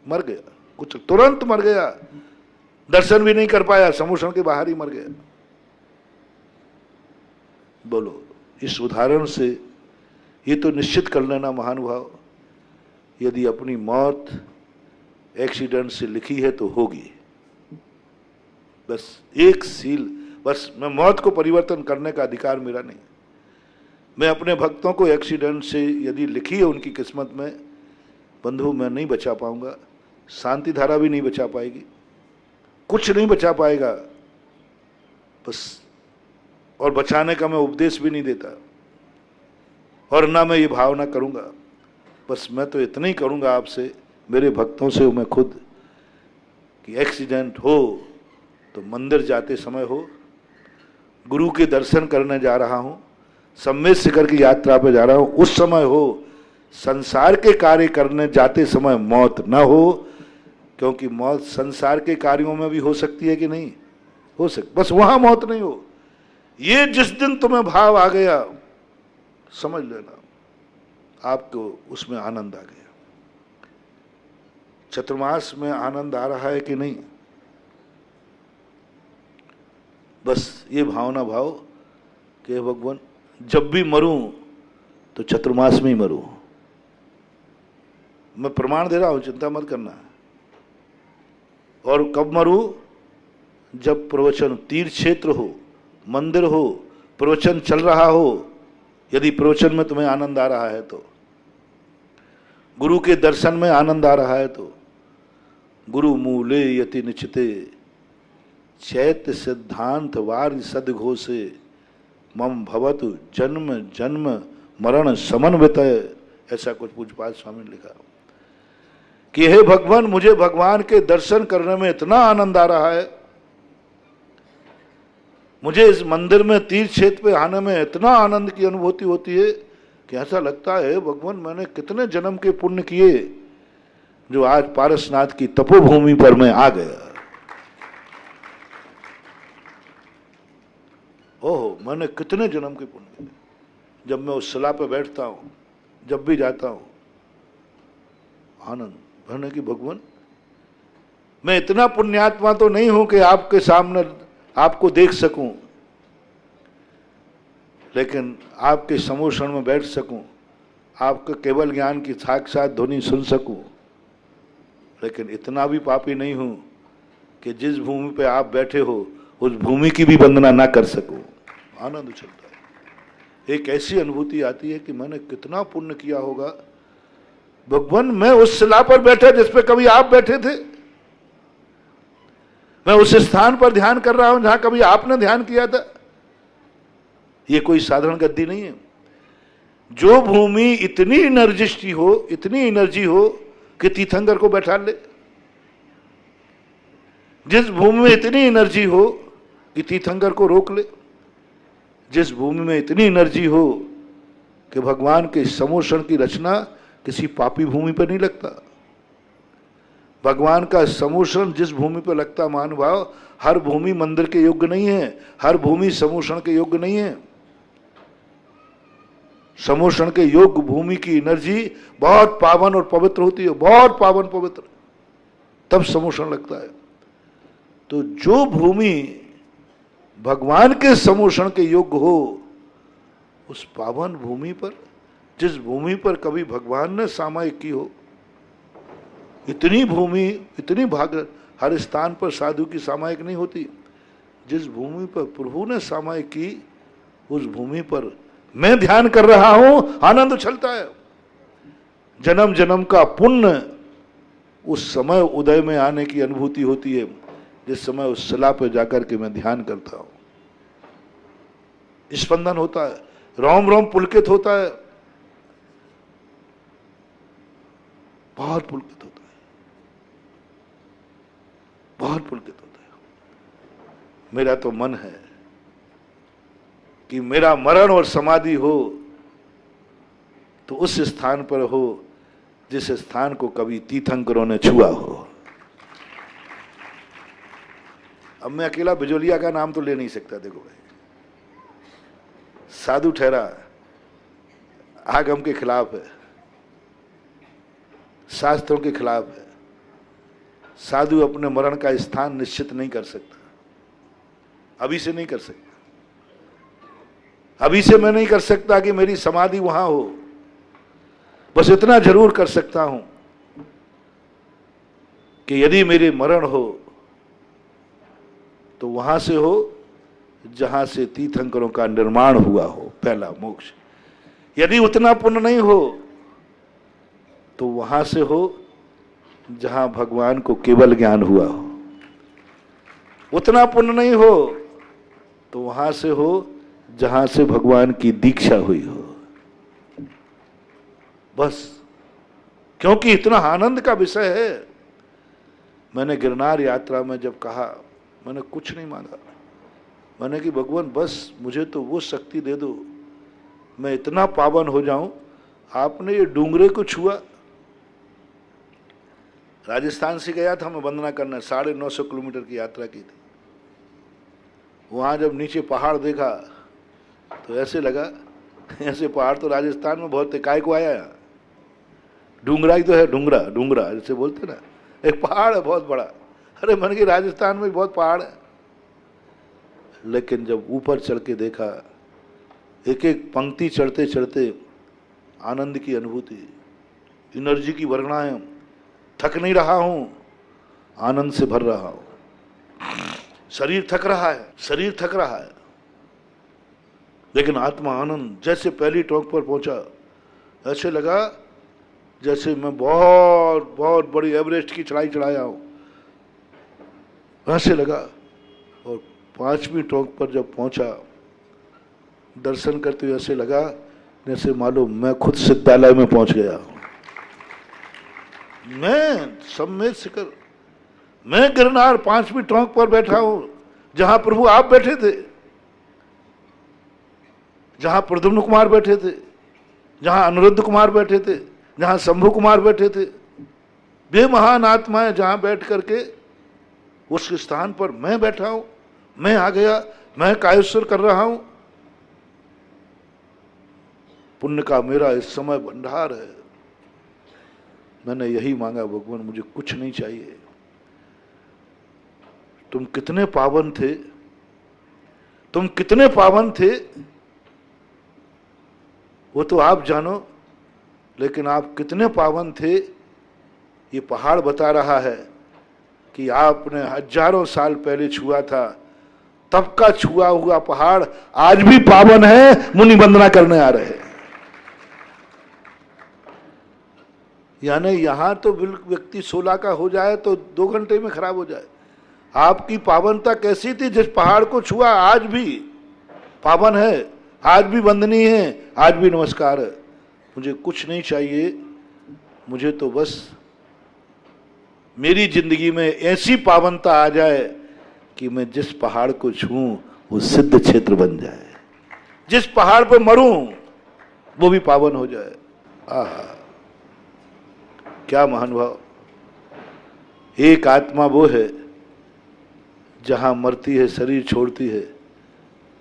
मर गया, कुछ तुरंत मर गया, दर्शन भी नहीं कर पाया, समोषण के बाहर ही मर गया। बोलो, इस उदाहरण से ये तो निश्चित कर लेना महानुभाव, यदि अपनी मौत एक्सीडेंट से लिखी है तो होगी। बस एक सील, बस मैं मौत को परिवर्तन करने का अधिकार मेरा नहीं। मैं अपने भक्तों को एक्सीडेंट से यदि लिखी है उनकी किस्मत में, बंधु मैं नहीं बचा पाऊंगा, शांति धारा भी नहीं बचा पाएगी, कुछ नहीं बचा पाएगा बस। और बचाने का मैं उपदेश भी नहीं देता, और ना मैं ये भावना करूंगा। बस मैं तो इतना ही करूंगा आपसे, मेरे भक्तों से मैं खुद, कि एक्सीडेंट हो तो मंदिर जाते समय हो, गुरु के दर्शन करने जा रहा हूं, सम्मेद शिखर की यात्रा पे जा रहा हूं, उस समय हो, संसार के कार्य करने जाते समय मौत ना हो, क्योंकि मौत संसार के कार्यों में भी हो सकती है कि नहीं हो सकती, बस वहां मौत नहीं हो। ये जिस दिन तुम्हें भाव आ गया, समझ लेना आपको उसमें आनंद आ गया। चतुर्मास में आनंद आ रहा है कि नहीं, बस ये भावना भाव कि भगवान जब भी मरूं तो चतुर्मास में ही मरूं। मैं प्रमाण दे रहा हूं, चिंता मत करना। और कब मरूं? जब प्रवचन तीर्थ क्षेत्र हो, मंदिर हो, प्रवचन चल रहा हो, यदि प्रवचन में तुम्हें आनंद आ रहा है तो, गुरु के दर्शन में आनंद आ रहा है तो, गुरु मूले यति निचिते चैत्य सिद्धांत वार्य सदघोषे मम भवतु जन्म जन्म मरण समन्वित, ऐसा कुछ पूज्यपाद स्वामी ने लिखा कि हे भगवान, मुझे भगवान के दर्शन करने में इतना आनंद आ रहा है, मुझे इस मंदिर में तीर्थ क्षेत्र पे आने में इतना आनंद की अनुभूति होती है कि ऐसा लगता है भगवान मैंने कितने जन्म के पुण्य किए जो आज पारसनाथ की तपोभूमि पर मैं आ गया। ओहो, मैंने कितने जन्म के पुण्य किए। जब मैं उस शिला पे बैठता हूं, जब भी जाता हूं, आनंद भरने की भगवान, मैं इतना पुण्यात्मा तो नहीं हूं कि आपके सामने आपको देख सकूं, लेकिन आपके समोषण में बैठ सकूं, आपके केवल ज्ञान की साक्षात ध्वनि सुन सकूं, लेकिन इतना भी पापी नहीं हूं कि जिस भूमि पे आप बैठे हो उस भूमि की भी वंदना ना कर सकूं। आनंद उछलता है, एक ऐसी अनुभूति आती है कि मैंने कितना पुण्य किया होगा भगवान, मैं उस शिला पर बैठा जिस पे कभी आप बैठे थे, मैं उस स्थान पर ध्यान कर रहा हूं जहां कभी आपने ध्यान किया था। ये कोई साधारण गद्दी नहीं है। जो भूमि इतनी एनर्जिस्टी हो, इतनी एनर्जी हो कि तीर्थंकर को बैठा ले, जिस भूमि में इतनी एनर्जी हो कि तीर्थंकर को रोक ले, जिस भूमि में इतनी एनर्जी हो कि भगवान के समोषण की रचना किसी पापी भूमि पर नहीं लगता। भगवान का समोषण जिस भूमि पर लगता महानुभाव, हर भूमि मंदिर के योग्य नहीं है, हर भूमि समोषण के योग्य नहीं है। समोषण के योग्य भूमि की एनर्जी बहुत पावन और पवित्र होती है, बहुत पावन पवित्र, तब समोषण लगता है। तो जो भूमि भगवान के समोषण के योग्य हो, उस पावन भूमि पर, जिस भूमि पर कभी भगवान ने सामायिक की हो, इतनी भूमि, इतनी भाग, हर स्थान पर साधु की सामायिक नहीं होती। जिस भूमि पर प्रभु ने सामायिक की, उस भूमि पर मैं ध्यान कर रहा हूं, आनंद उछलता है। जन्म जन्म का पुण्य उस समय उदय में आने की अनुभूति होती है, जिस समय उस शिला पर जाकर के मैं ध्यान करता हूं। स्पंदन होता है, रोम रोम पुलकित होता है, बहुत पुलकित होता है, बहुत पुलकित होता है। मेरा तो मन है कि मेरा मरण और समाधि हो तो उस स्थान पर हो जिस स्थान को कभी तीर्थंकरों ने छुआ हो। अब मैं अकेला बिजोलिया का नाम तो ले नहीं सकता। देखो भाई, साधु ठहरा, आगम के खिलाफ है, शास्त्रों के खिलाफ है। साधु अपने मरण का स्थान निश्चित नहीं कर सकता, अभी से नहीं कर सकता। अभी से मैं नहीं कर सकता कि मेरी समाधि वहां हो। बस इतना जरूर कर सकता हूं कि यदि मेरे मरण हो तो वहां से हो जहां से तीर्थंकरों का निर्माण हुआ हो, पहला मोक्ष। यदि उतना पुण्य नहीं हो तो वहां से हो जहां भगवान को केवल ज्ञान हुआ हो। उतना पुण्य नहीं हो तो वहां से हो जहां से भगवान की दीक्षा हुई हो। बस, क्योंकि इतना आनंद का विषय है। मैंने गिरनार यात्रा में जब कहा, मैंने कुछ नहीं मांगा। मैंने कि भगवान बस मुझे तो वो शक्ति दे दो, मैं इतना पावन हो जाऊं। आपने ये डूंगरे को छुआ। राजस्थान से गया था मैं वंदना करना, 950 किलोमीटर की यात्रा की थी। वहां जब नीचे पहाड़ देखा तो ऐसे लगा, ऐसे पहाड़ तो राजस्थान में बहुत, काय को आया यहाँ? डूंगरा ही तो है, डूंगरा डूंगरा जैसे बोलते ना, एक पहाड़ है बहुत बड़ा। अरे मन की राजस्थान में बहुत पहाड़ है। लेकिन जब ऊपर चढ़ के देखा, एक एक पंक्ति चढ़ते चढ़ते आनंद की अनुभूति, एनर्जी की वर्णाएं, थक नहीं रहा हूं, आनंद से भर रहा हूं। शरीर थक रहा है, शरीर थक रहा है, लेकिन आत्मा आनंद। जैसे पहली टोंक पर पहुंचा, ऐसे लगा जैसे मैं बहुत बहुत बड़ी एवरेस्ट की चढ़ाई चढ़ाया हूं, ऐसे लगा। और 5वीं टोंक पर जब पहुंचा, दर्शन करते हुए ऐसे लगा जैसे मालूम मैं खुद सिद्धालय में पहुंच गया हूं। मैं सम्मेद शिखर, मैं गिरनार 5वीं टोंक पर बैठा हूं, जहां प्रभु आप बैठे थे, जहां प्रद्युम्न कुमार बैठे थे, जहां अनिरुद्ध कुमार बैठे थे, जहां शंभु कुमार बैठे थे। वे महान आत्माएं जहां बैठ करके, उस स्थान पर मैं बैठा हूं, मैं आ गया, मैं कायेश्वर कर रहा हूं। पुण्य का मेरा इस समय भंडार है। मैंने यही मांगा, भगवान मुझे कुछ नहीं चाहिए। तुम कितने पावन थे, तुम कितने पावन थे वो तो आप जानो, लेकिन आप कितने पावन थे ये पहाड़ बता रहा है कि आपने हजारों साल पहले छुआ था। तब का छुआ हुआ पहाड़ आज भी पावन है, मुनि वंदना करने आ रहे हैं। यानी यहां तो व्यक्ति 16 का हो जाए तो 2 घंटे में खराब हो जाए। आपकी पावनता कैसी थी? जिस पहाड़ को छुआ आज भी पावन है, आज भी वंदनीय है, आज भी नमस्कार है। मुझे कुछ नहीं चाहिए, मुझे तो बस मेरी जिंदगी में ऐसी पावनता आ जाए कि मैं जिस पहाड़ को छूऊं वो सिद्ध क्षेत्र बन जाए, जिस पहाड़ पर मरूं वो भी पावन हो जाए। आहा, क्या महानुभाव। एक आत्मा वो है जहां मरती है, शरीर छोड़ती है,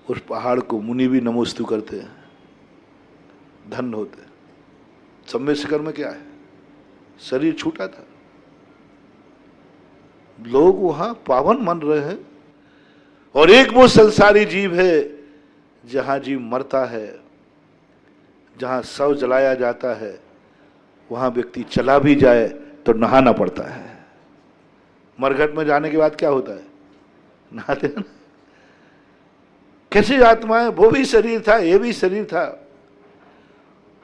उस पहाड़ को मुनि भी नमोस्तु करते हैं, धन्य होते हैं। सम्य शिखर में क्या है, शरीर छूटा था, लोग वहां पावन मन रहे हैं। और एक वो संसारी जीव है जहां जीव मरता है, जहां शव जलाया जाता है, वहां व्यक्ति चला भी जाए तो नहाना पड़ता है। मरघट में जाने के बाद क्या होता है, नहाते हैं ना। कैसी आत्माएं, वो भी शरीर था, ये भी शरीर था।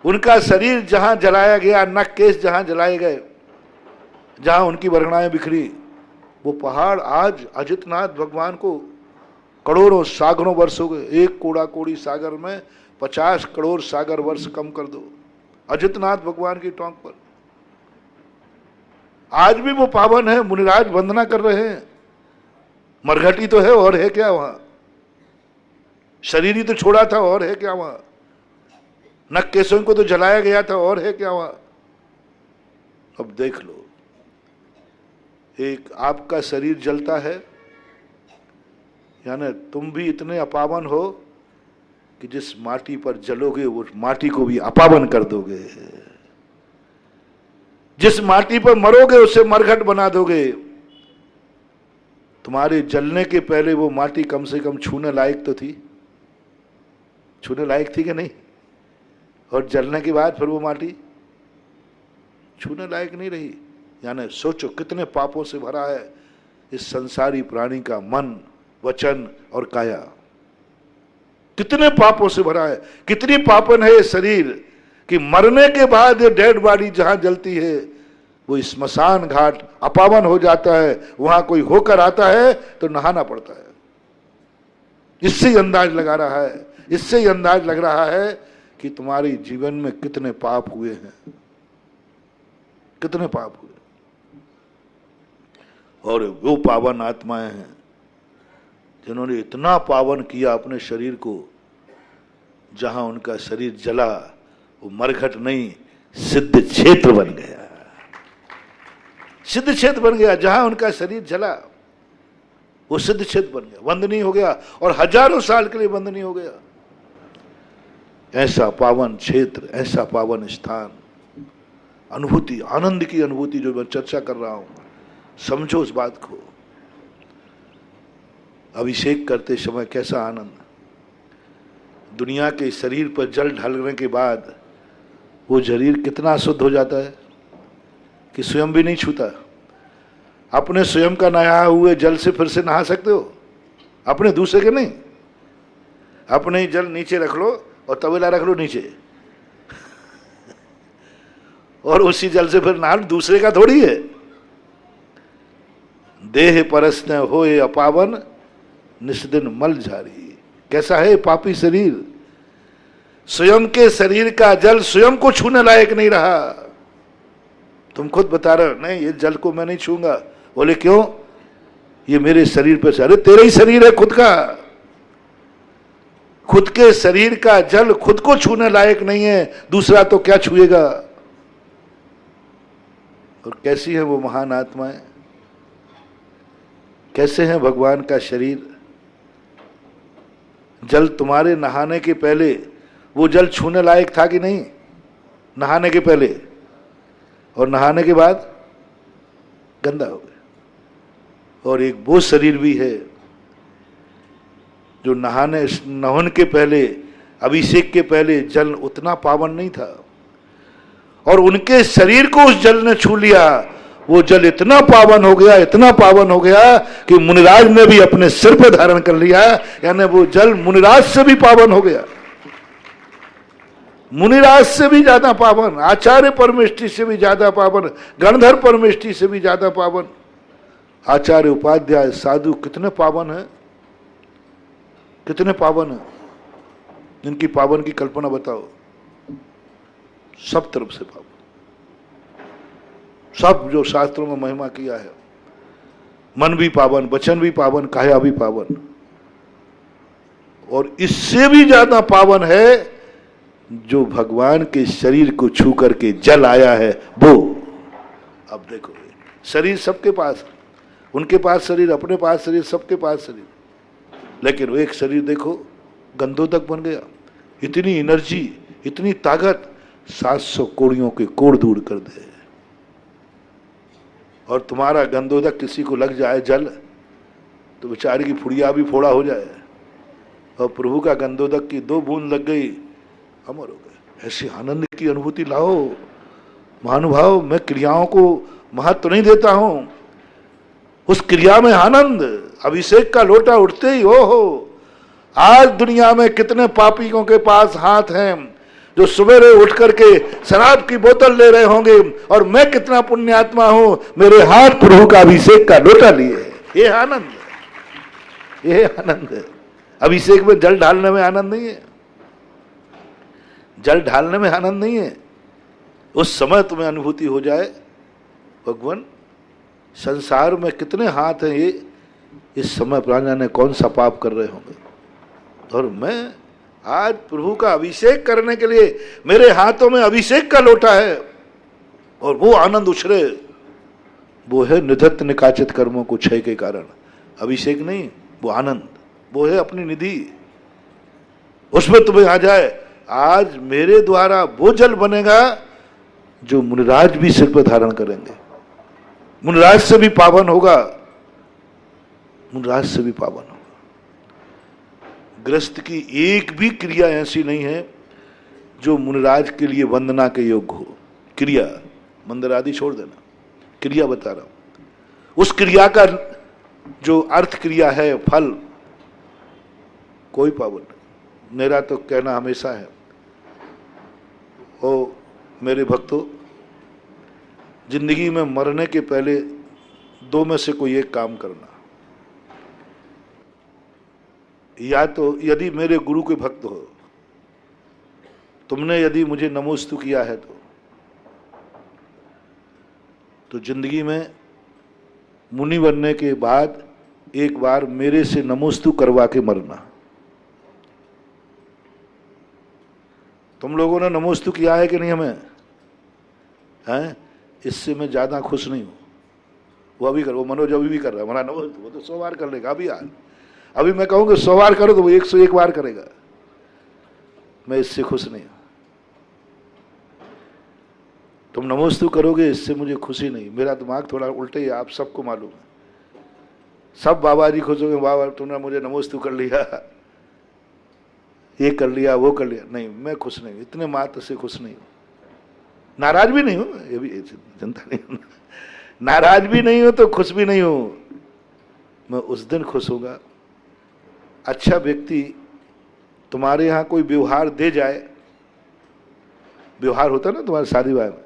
उनका शरीर जहां जलाया गया, नख केस जहां जलाए गए, जहां उनकी वर्गणाएं बिखरी, वो पहाड़ आज अजितनाथ भगवान को करोड़ों सागरों वर्ष हो गए। एक कोड़ा कोड़ी सागर में 50 करोड़ सागर वर्ष कम कर दो अजितनाथ भगवान की टोंक पर। आज भी वो पावन है, मुनिराज वंदना कर रहे हैं। मरघटी तो है, और है क्या वहां, शरीर ही तो छोड़ा था, और है क्या वहां, नख केसों को तो जलाया गया था, और है क्या वहां। अब देख लो, एक आपका शरीर जलता है, यानी तुम भी इतने अपावन हो कि जिस माटी पर जलोगे उस माटी को भी अपावन कर दोगे, जिस माटी पर मरोगे उसे मरघट बना दोगे। तुम्हारे जलने के पहले वो माटी कम से कम छूने लायक तो थी, छूने लायक थी कि नहीं, और जलने के बाद फिर वो माटी छूने लायक नहीं रही। यानी सोचो कितने पापों से भरा है इस संसारी प्राणी का मन, वचन और काया, कितने पापों से भरा है। कितनी पापन है ये शरीर कि मरने के बाद ये डेड बॉडी जहां जलती है वो स्मशान घाट अपावन हो जाता है। वहां कोई होकर आता है तो नहाना पड़ता है। इससे ही अंदाज लगा रहा है, इससे ही अंदाज लग रहा है कि तुम्हारी जीवन में कितने पाप हुए हैं, कितने पाप हुए। और वो पावन आत्माएं हैं जिन्होंने इतना पावन किया अपने शरीर को, जहां उनका शरीर जला वो मरघट नहीं, सिद्ध क्षेत्र बन गया। सिद्ध क्षेत्र बन गया, जहां उनका शरीर जला वो सिद्ध क्षेत्र बन गया, वंदनीय हो गया, और हजारों साल के लिए वंदनीय हो गया। ऐसा पावन क्षेत्र, ऐसा पावन स्थान, अनुभूति, आनंद की अनुभूति जो मैं चर्चा कर रहा हूं, समझो उस बात को। अभिषेक करते समय कैसा आनंद, दुनिया के शरीर पर जल ढलने के बाद वो शरीर कितना शुद्ध हो जाता है कि स्वयं भी नहीं छूता। अपने स्वयं का नहाए हुए जल से फिर से नहा सकते हो, अपने दूसरे के नहीं। अपने ही जल नीचे रख लो और तबेला रख लो नीचे और उसी जल से फिर नहा लो, दूसरे का थोड़ी है। देह परस्ने होए अपावन, निस्दिन मल झारी। कैसा है पापी शरीर, स्वयं के शरीर का जल स्वयं को छूने लायक नहीं रहा। तुम खुद बता रहे हो, नहीं ये जल को मैं नहीं छूंगा। बोले क्यों, ये मेरे शरीर पे से। अरे तेरा ही शरीर है खुद का, खुद के शरीर का जल खुद को छूने लायक नहीं है, दूसरा तो क्या छुएगा। और कैसी है वो महान आत्माएं, कैसे हैं भगवान का शरीर। जल तुम्हारे नहाने के पहले वो जल छूने लायक था कि नहीं, नहाने के पहले, और नहाने के बाद गंदा हो गया। और एक वो शरीर भी है जो नहाने के पहले, अभिषेक के पहले जल उतना पावन नहीं था, और उनके शरीर को उस जल ने छू लिया। वो जल इतना पावन हो गया, इतना पावन हो गया कि मुनिराज ने भी अपने सिर पर धारण कर लिया। यानी वो जल मुनिराज से भी पावन हो गया, मुनिराज से भी ज्यादा पावन, आचार्य परमेष्टि से भी ज्यादा पावन, गणधर परमेष्टि से भी ज्यादा पावन। आचार्य उपाध्याय साधु कितने पावन है, कितने पावन है। इनकी पावन की कल्पना बताओ, सब तरफ से पावन। सब जो शास्त्रों में महिमा किया है, मन भी पावन, वचन भी पावन, काया भी पावन, और इससे भी ज्यादा पावन है जो भगवान के शरीर को छू करके जल आया है वो। अब देखो, शरीर सबके पास, उनके पास शरीर, अपने पास शरीर, सबके पास शरीर, लेकिन वो एक शरीर देखो गंधोदक बन गया। इतनी एनर्जी, इतनी ताकत, 700 कोड़ियों के कोड़ दूर कर दे। और तुम्हारा गंधोदक किसी को लग जाए जल तो बेचारे की फुड़िया भी फोड़ा हो जाए, और प्रभु का गंधोदक की 2 बूंद लग गई, अमर हो गए। ऐसी आनंद की अनुभूति लाओ महानुभाव। मैं क्रियाओं को महत्व नहीं देता हूं, उस क्रिया में आनंद। अभिषेक का लोटा उठते ही हो, आज दुनिया में कितने पापियों के पास हाथ हैं जो सवेरे उठ करके शराब की बोतल ले रहे होंगे, और मैं कितना पुण्यात्मा हूं, मेरे हाथ प्रभु का अभिषेक का लोटा लिए। ये आनंद, ये आनंद है। अभिषेक में जल ढालने में आनंद नहीं है, जल ढालने में आनंद नहीं है। उस समय तुम्हें अनुभूति हो जाए भगवान संसार में कितने हाथ हैं, ये इस समय प्राण ने कौन सा पाप कर रहे होंगे, और मैं आज प्रभु का अभिषेक करने के लिए मेरे हाथों में अभिषेक का लोटा है, और वो आनंद उछरे, वो है निधत्त निकाचित कर्मों को क्षय के कारण। अभिषेक नहीं, वो आनंद, वो है अपनी निधि। उसमें तुम्हें आ जाए, आज मेरे द्वारा वो जल बनेगा जो मुनिराज भी सिर पर धारण करेंगे, मुनिराज से भी पावन होगा, मुनिराज से भी पावन होगा। गृहस्थ की एक भी क्रिया ऐसी नहीं है जो मुनिराज के लिए वंदना के योग्य हो। क्रिया, मंदिर आदि छोड़ देना, क्रिया बता रहा हूं। उस क्रिया का जो अर्थ क्रिया है, फल, कोई पावन नहीं। मेरा तो कहना हमेशा है, ओ मेरे भक्तों, जिंदगी में मरने के पहले 2 में से कोई एक काम करना। या तो यदि मेरे गुरु के भक्त हो, तुमने यदि मुझे नमोस्तु किया है तो जिंदगी में मुनि बनने के बाद एक बार मेरे से नमोस्तु करवा के मरना। तुम लोगों ने नमोस्तु किया है कि नहीं हमें? हैं? इससे मैं ज्यादा खुश नहीं हूं। वो अभी कर, वो मनोज अभी भी कर रहा है, मना नमोस्तु, वो तो 100 बार कर लेगा। अभी यार, अभी मैं कहूंगा 100 बार करो तो वो 101 बार करेगा। मैं इससे खुश नहीं हूं। तुम नमोस्तु करोगे, इससे मुझे खुशी नहीं। मेरा दिमाग थोड़ा उल्टे ही, आप सबको मालूम है। सब बाबा जी खुश हो गए, बाबा तुमने मुझे नमोस्तु कर लिया, ये कर लिया, वो कर लिया। नहीं, मैं खुश नहीं, इतने मात्र से खुश नहीं हूं। नाराज भी नहीं हूं, ये भी जनता नहीं हूं। नाराज भी नहीं हूं तो खुश भी नहीं हूं। मैं उस दिन खुश होगा, अच्छा व्यक्ति तुम्हारे यहां कोई व्यवहार दे जाए, व्यवहार होता है ना तुम्हारे शादी ब्याह में,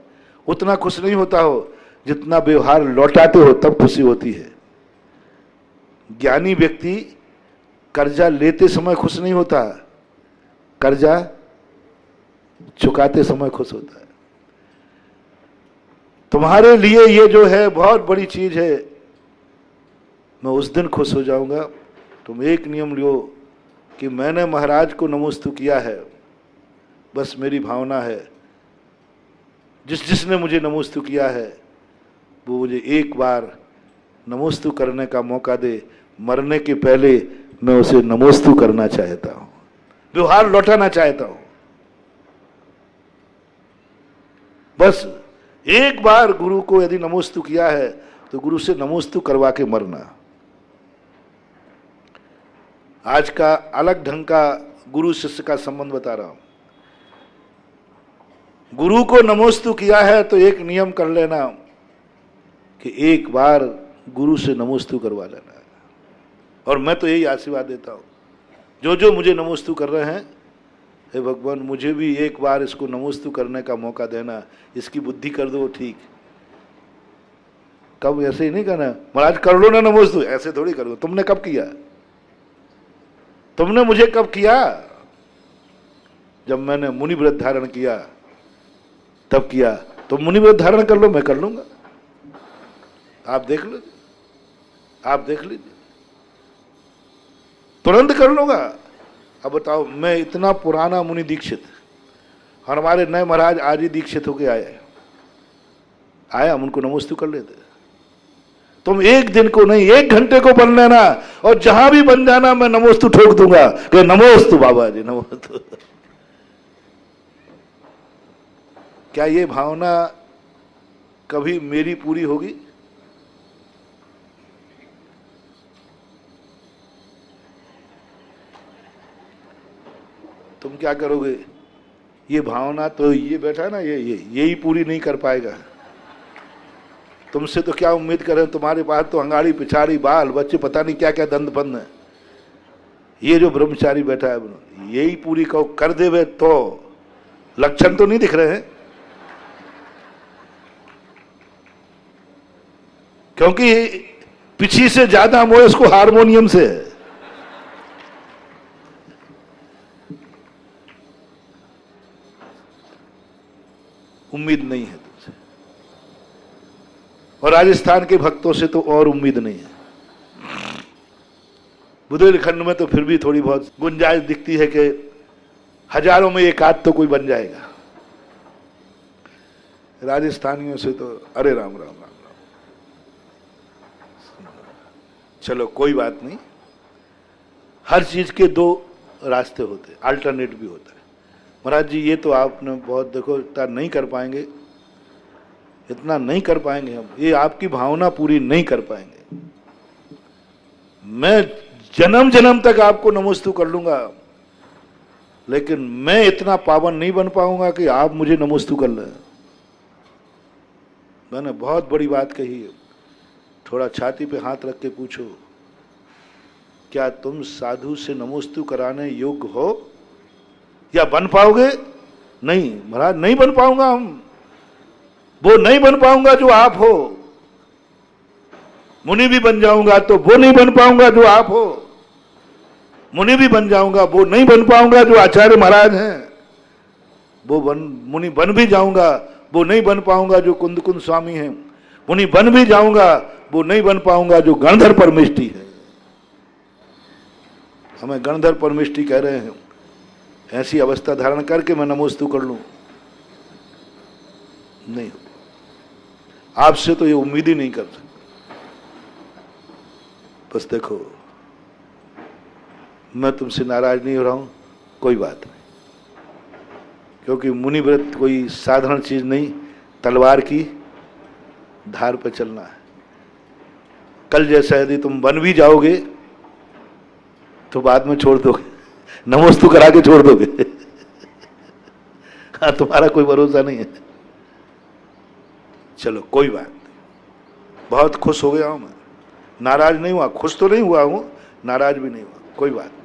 उतना खुश नहीं होता हो जितना व्यवहार लौटाते हो तब खुशी होती है। ज्ञानी व्यक्ति कर्जा लेते समय खुश नहीं होता, कर्जा चुकाते समय खुश होता है। तुम्हारे लिए ये जो है बहुत बड़ी चीज है। मैं उस दिन खुश हो जाऊंगा। तुम एक नियम लियो कि मैंने महाराज को नमोस्तु किया है, बस मेरी भावना है जिसने मुझे नमोस्तु किया है वो मुझे एक बार नमोस्तु करने का मौका दे। मरने के पहले मैं उसे नमोस्तु करना चाहता हूं, व्यवहार लौटाना चाहता हूं। बस एक बार गुरु को यदि नमोस्तु किया है तो गुरु से नमोस्तु करवा के मरना। आज का अलग ढंग का गुरु शिष्य का संबंध बता रहा हूं। गुरु को नमोस्तु किया है तो एक नियम कर लेना कि एक बार गुरु से नमोस्तु करवा लेना है। और मैं तो यही आशीर्वाद देता हूं, जो जो मुझे नमोस्तु कर रहे हैं, हे भगवान मुझे भी एक बार इसको नमोस्तु करने का मौका देना, इसकी बुद्धि कर दो ठीक। कब ऐसे ही नहीं कहना महाराज कर लो ना नमोस्तु, ऐसे थोड़ी करो। तुमने कब किया? तुमने मुझे कब किया? जब मैंने मुनि व्रत धारण किया तब किया। तुम मुनि व्रत धारण कर लो, मैं कर लूंगा। आप देख लीजिए, आप देख लीजिए, तुरंत कर लूंगा। अब बताओ, मैं इतना पुराना मुनि दीक्षित और हमारे नए महाराज आज ही दीक्षित होके आया, हम उनको नमोस्तु कर लेते। तुम एक दिन को नहीं, 1 घंटे को बन लेना और जहां भी बन जाना मैं नमोस्तु ठोक दूंगा कि नमोस्तु बाबा जी, नमोस्तु। क्या ये भावना कभी मेरी पूरी होगी? तुम क्या करोगे? ये भावना तो ये बैठा ना, यही पूरी नहीं कर पाएगा। तुमसे तो क्या उम्मीद करें, तुम्हारे पास तो अंगाड़ी पिछाड़ी बाल बच्चे पता नहीं क्या क्या दंड बंद है। ये जो ब्रह्मचारी बैठा है यही पूरी कर देवे तो लक्षण तो नहीं दिख रहे हैं, क्योंकि पीछे से ज्यादा मोह इसको हारमोनियम से है। उम्मीद नहीं है तुमसे, और राजस्थान के भक्तों से तो और उम्मीद नहीं है। बुंदेलखंड में तो फिर भी थोड़ी बहुत गुंजाइश दिखती है कि हजारों में एक आध तो कोई बन जाएगा। राजस्थानियों से तो अरे राम राम राम राम। चलो कोई बात नहीं, हर चीज के 2 रास्ते होते हैं, अल्टरनेट भी होता है। महाराज जी ये तो आपने बहुत, देखो इतना नहीं कर पाएंगे, इतना नहीं कर पाएंगे हम, ये आपकी भावना पूरी नहीं कर पाएंगे। मैं जन्म जन्म तक आपको नमोस्तु कर लूंगा, लेकिन मैं इतना पावन नहीं बन पाऊंगा कि आप मुझे नमोस्तु कर लें। मैंने बहुत बड़ी बात कही है। थोड़ा छाती पे हाथ रख के पूछो, क्या तुम साधु से नमोस्तु कराने योग्य हो या बन पाओगे? नहीं महाराज, नहीं बन पाऊंगा। हम वो नहीं बन पाऊंगा जो आप हो। मुनि भी बन जाऊंगा तो वो नहीं बन पाऊंगा जो आप हो। मुनि भी बन जाऊंगा, वो नहीं बन पाऊंगा जो आचार्य महाराज हैं। मुनि बन भी जाऊंगा, वो नहीं बन पाऊंगा जो कुंद कुंद स्वामी हैं। मुनि बन भी जाऊंगा, वो नहीं बन पाऊंगा जो गणधर परमिष्टि है। हमें गणधर परमिष्टि कह रहे हैं, ऐसी अवस्था धारण करके मैं नमोस्तु कर लूं, नहीं हो। आपसे तो ये उम्मीद ही नहीं कर सकते। बस देखो, मैं तुमसे नाराज नहीं हो रहा हूं, कोई बात नहीं, क्योंकि मुनि व्रत कोई साधारण चीज नहीं, तलवार की धार पर चलना है। कल जैसा यदि तुम बन भी जाओगे तो बाद में छोड़ दोगे, नमोस्तु करा के छोड़ दोगे। हाँ, तुम्हारा कोई भरोसा नहीं है। चलो कोई बात नहीं, बहुत खुश हो गया हूं मैं, नाराज नहीं हुआ। खुश तो नहीं हुआ हूं, नाराज भी नहीं हुआ, कोई बात नहीं।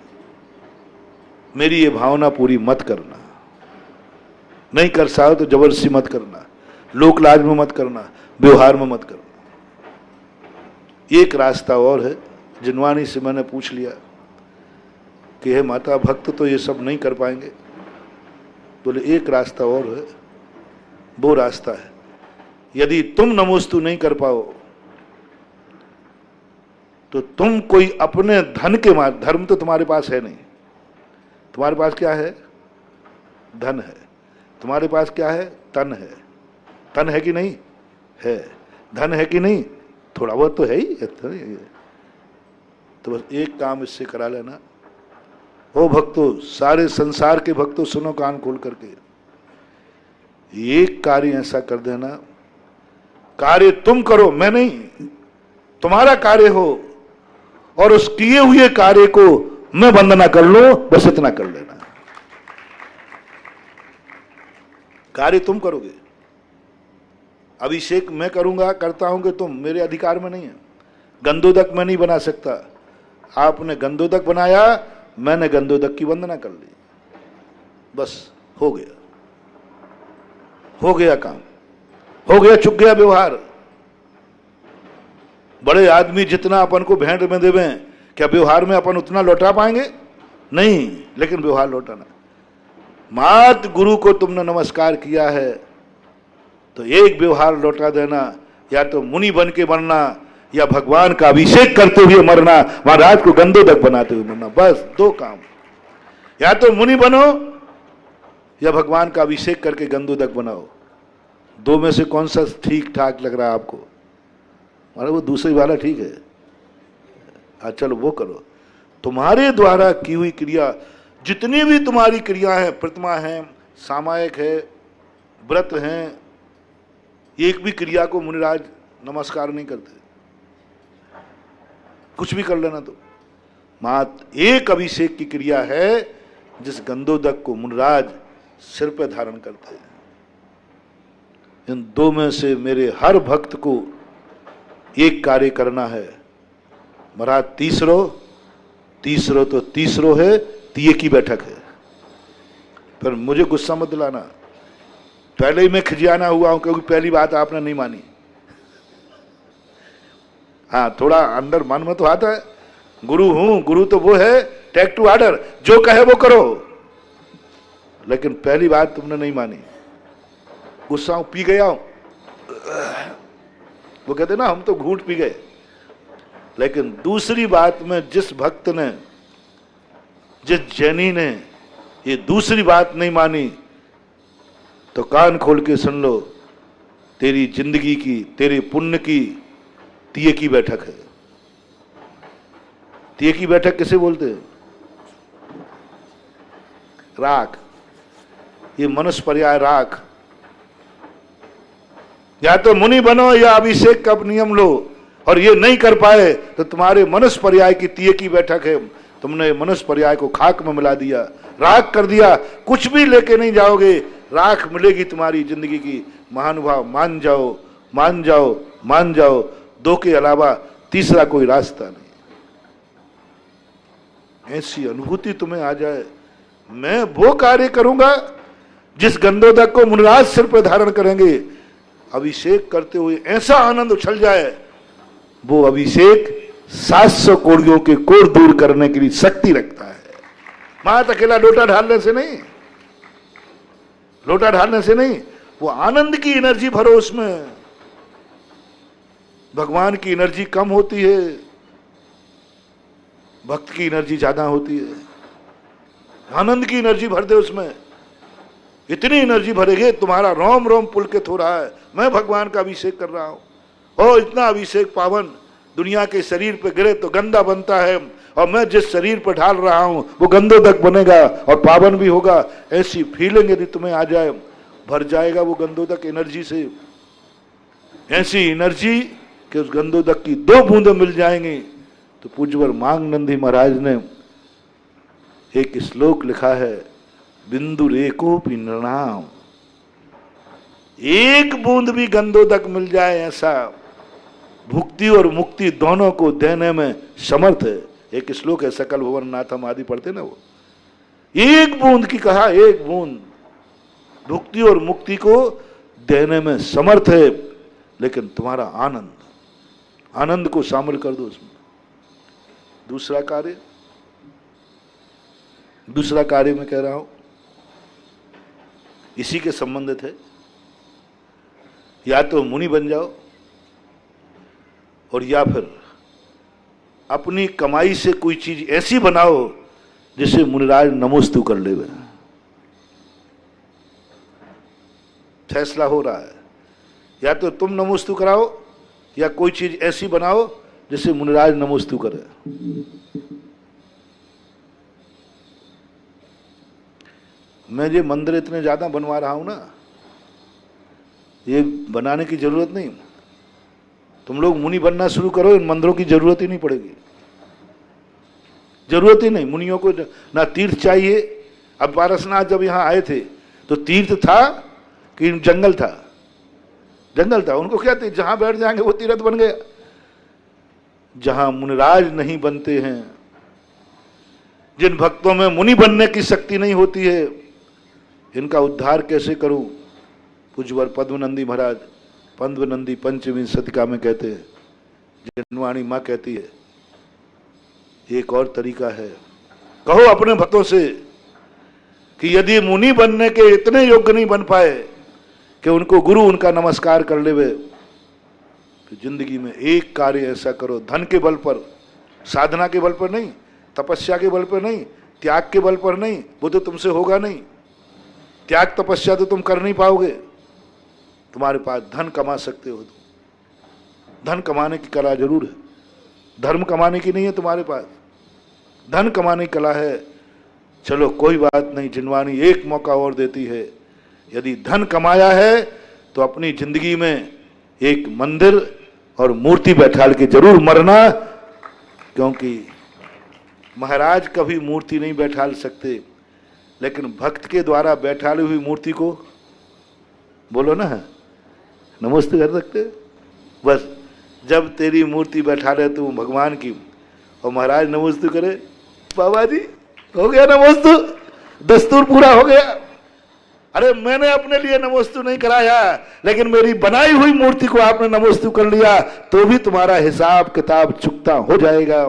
मेरी ये भावना पूरी मत करना, नहीं कर सकते तो जबरदस्ती मत करना, लोक लाज में मत करना, व्यवहार में मत करना। एक रास्ता और है, जिनवानी से मैंने पूछ लिया कि हे माता, भक्त तो ये सब नहीं कर पाएंगे। बोले एक रास्ता और है, वो रास्ता है, यदि तुम नमोस्तु नहीं कर पाओ तो तुम कोई अपने धन के मार, धर्म तो तुम्हारे पास है नहीं। तुम्हारे पास क्या है? धन है। तुम्हारे पास क्या है? तन है। तन है कि नहीं है? धन है कि नहीं? थोड़ा बहुत तो है ही। तो बस एक काम इससे करा लेना। ओ भक्तों, सारे संसार के भक्तों सुनो कान खोल करके, एक कार्य ऐसा कर देना, कार्य तुम करो, मैं नहीं, तुम्हारा कार्य हो, और उस किए हुए कार्य को मैं वंदना कर लूं, बस इतना कर लेना। कार्य तुम करोगे, अभिषेक मैं करूंगा, करता हूं कि तुम, मेरे अधिकार में नहीं है। गंधोदक मैं नहीं बना सकता, आपने गंधोदक बनाया, मैंने गंधोदक की वंदना कर ली, बस हो गया, हो गया काम, हो गया, चुक गया व्यवहार। बड़े आदमी जितना अपन को भेंट में देवे, क्या व्यवहार में अपन उतना लौटा पाएंगे? नहीं, लेकिन व्यवहार लौटाना। मात गुरु को तुमने नमस्कार किया है तो एक व्यवहार लौटा देना, या तो मुनि बन के मरना या भगवान का अभिषेक करते हुए मरना, महाराज को गंधोदक बनाते हुए मरना, बस दो काम। या तो मुनि बनो या भगवान का अभिषेक करके गंधोदक बनाओ। दो में से कौन सा ठीक ठाक लग रहा है आपको? अरे वो दूसरी वाला ठीक है, हाँ चलो वो करो। तुम्हारे द्वारा की हुई क्रिया, जितनी भी तुम्हारी क्रिया है, प्रतिमा है, सामायिक है, व्रत हैं, एक भी क्रिया को मुनिराज नमस्कार नहीं करते। कुछ भी कर लेना तो मात्र एक अभिषेक की क्रिया है जिस गंधोदक को मुनिराज सिर पर धारण करते हैं। इन दो में से मेरे हर भक्त को एक कार्य करना है। महाराज तीसरो तो तीसरो है, तीये की बैठक है। फिर मुझे गुस्सा मत दिलाना, पहले ही मैं खिजियाना हुआ हूं क्योंकि पहली बात आपने नहीं मानी। हाँ, थोड़ा अंदर मन में तो आता है, गुरु हूं, गुरु तो वो है टेक टू ऑर्डर, जो कहे वो करो, लेकिन पहली बात तुमने नहीं मानी। गुस्सा हूं, पी गया हूं, वो कहते ना हम तो घूंट पी गए। लेकिन दूसरी बात में जिस भक्त ने, जिस जैनी ने ये दूसरी बात नहीं मानी, तो कान खोल के सुन लो, तेरी जिंदगी की, तेरे पुण्य की तीये की बैठक है। तीये की बैठक किसे बोलते हैं? राख, ये मनुष्य पर्याय राख। या तो मुनि बनो या अभिषेक का नियम लो, और ये नहीं कर पाए तो तुम्हारे मनुष्य पर्याय की तीये की बैठक है। तुमने मनुष्य पर्याय को खाक में मिला दिया, राख कर दिया, कुछ भी लेके नहीं जाओगे, राख मिलेगी तुम्हारी जिंदगी की। महानुभाव, मान जाओ, मान जाओ, मान जाओ, दो के अलावा तीसरा कोई रास्ता नहीं। ऐसी अनुभूति तुम्हें आ जाए, मैं वो कार्य करूंगा जिस गंधोदक को मुनिराज सिर पर धारण करेंगे। अभिषेक करते हुए ऐसा आनंद उछल जाए, वो अभिषेक 700 कोड़ियों के कोड़ दूर करने के लिए शक्ति रखता है। मात्र अकेला लोटा ढालने से नहीं, लोटा ढालने से नहीं, वो आनंद की एनर्जी भरो उसमें। भगवान की एनर्जी कम होती है, भक्त की एनर्जी ज्यादा होती है। आनंद की एनर्जी भर दे उसमें, इतनी एनर्जी भरेगे तुम्हारा रोम रोम पुलकित हो रहा है, मैं भगवान का अभिषेक कर रहा हूं। और इतना अभिषेक पावन दुनिया के शरीर पे गिरे तो गंदा बनता है, और मैं जिस शरीर पर ढाल रहा हूं वो गंधोदक बनेगा और पावन भी होगा। ऐसी फीलिंग यदि तुम्हें आ जाए, भर जाएगा वो गंधोदक एनर्जी से। ऐसी एनर्जी कि उस गंधोदक की 2 बूंदें मिल जाएंगी। तो पूज्यवर मांगनंदी महाराज ने एक श्लोक लिखा है, बिंदु रेकोपि नृणाम, एक बूंद भी गंधोदक मिल जाए ऐसा भुक्ति और मुक्ति दोनों को देने में समर्थ है। एक श्लोक है, सकल भुवन नाथ हम आदि पढ़ते ना, वो एक बूंद की कहा, एक बूंद भुक्ति और मुक्ति को देने में समर्थ है। लेकिन तुम्हारा आनंद, आनंद को शामिल कर दो उसमें। दूसरा कार्य मैं कह रहा हूं इसी के संबंधित है। या तो मुनि बन जाओ, और या फिर अपनी कमाई से कोई चीज ऐसी बनाओ जिसे मुनिराज नमोस्तु कर ले। फैसला हो रहा है, या तो तुम नमोस्तु कराओ या कोई चीज ऐसी बनाओ जिसे मुनिराज नमोस्तु करे। मैं ये मंदिर इतने ज्यादा बनवा रहा हूं ना, ये बनाने की जरूरत नहीं। तुम लोग मुनि बनना शुरू करो, इन मंदिरों की जरूरत ही नहीं पड़ेगी, जरूरत ही नहीं। मुनियों को ना तीर्थ चाहिए। अब पारसनाथ जब यहां आए थे तो तीर्थ था कि जंगल था? जंगल था। उनको क्या थी, जहां बैठ जाएंगे वो तीर्थ बन गया। जहां मुनिराज नहीं बनते हैं, जिन भक्तों में मुनि बनने की शक्ति नहीं होती है, इनका उद्धार कैसे करूं? पूज्यवर पद्मनंदी महाराज पद्मनंदी पंचमी शतिका में कहते हैं, जनवाणी माँ कहती है, एक और तरीका है, कहो अपने भक्तों से कि यदि मुनि बनने के इतने योग्य नहीं बन पाए कि उनको गुरु उनका नमस्कार कर लेवे, तो जिंदगी में एक कार्य ऐसा करो, धन के बल पर, साधना के बल पर नहीं, तपस्या के बल पर नहीं, त्याग के बल पर नहीं, वो तो तुमसे होगा नहीं। त्याग तपस्या तो तुम कर नहीं पाओगे। तुम्हारे पास धन कमा सकते हो, धन कमाने की कला जरूर है, धर्म कमाने की नहीं है तुम्हारे पास, धन कमाने की कला है। चलो कोई बात नहीं, जिनवानी एक मौका और देती है। यदि धन कमाया है तो अपनी जिंदगी में एक मंदिर और मूर्ति बैठाल के जरूर मरना, क्योंकि महाराज कभी मूर्ति नहीं बैठाल सकते, लेकिन भक्त के द्वारा बैठाली हुई मूर्ति को बोलो ना नमस्ते कर सकते। बस जब तेरी मूर्ति बैठा रहे तू भगवान की और महाराज नमस्ते करे, बाबा जी हो गया नमस्तु, दस्तूर पूरा हो गया। अरे मैंने अपने लिए नमस्तु नहीं कराया, लेकिन मेरी बनाई हुई मूर्ति को आपने नमस्तु कर लिया, तो भी तुम्हारा हिसाब किताब चुकता हो जाएगा।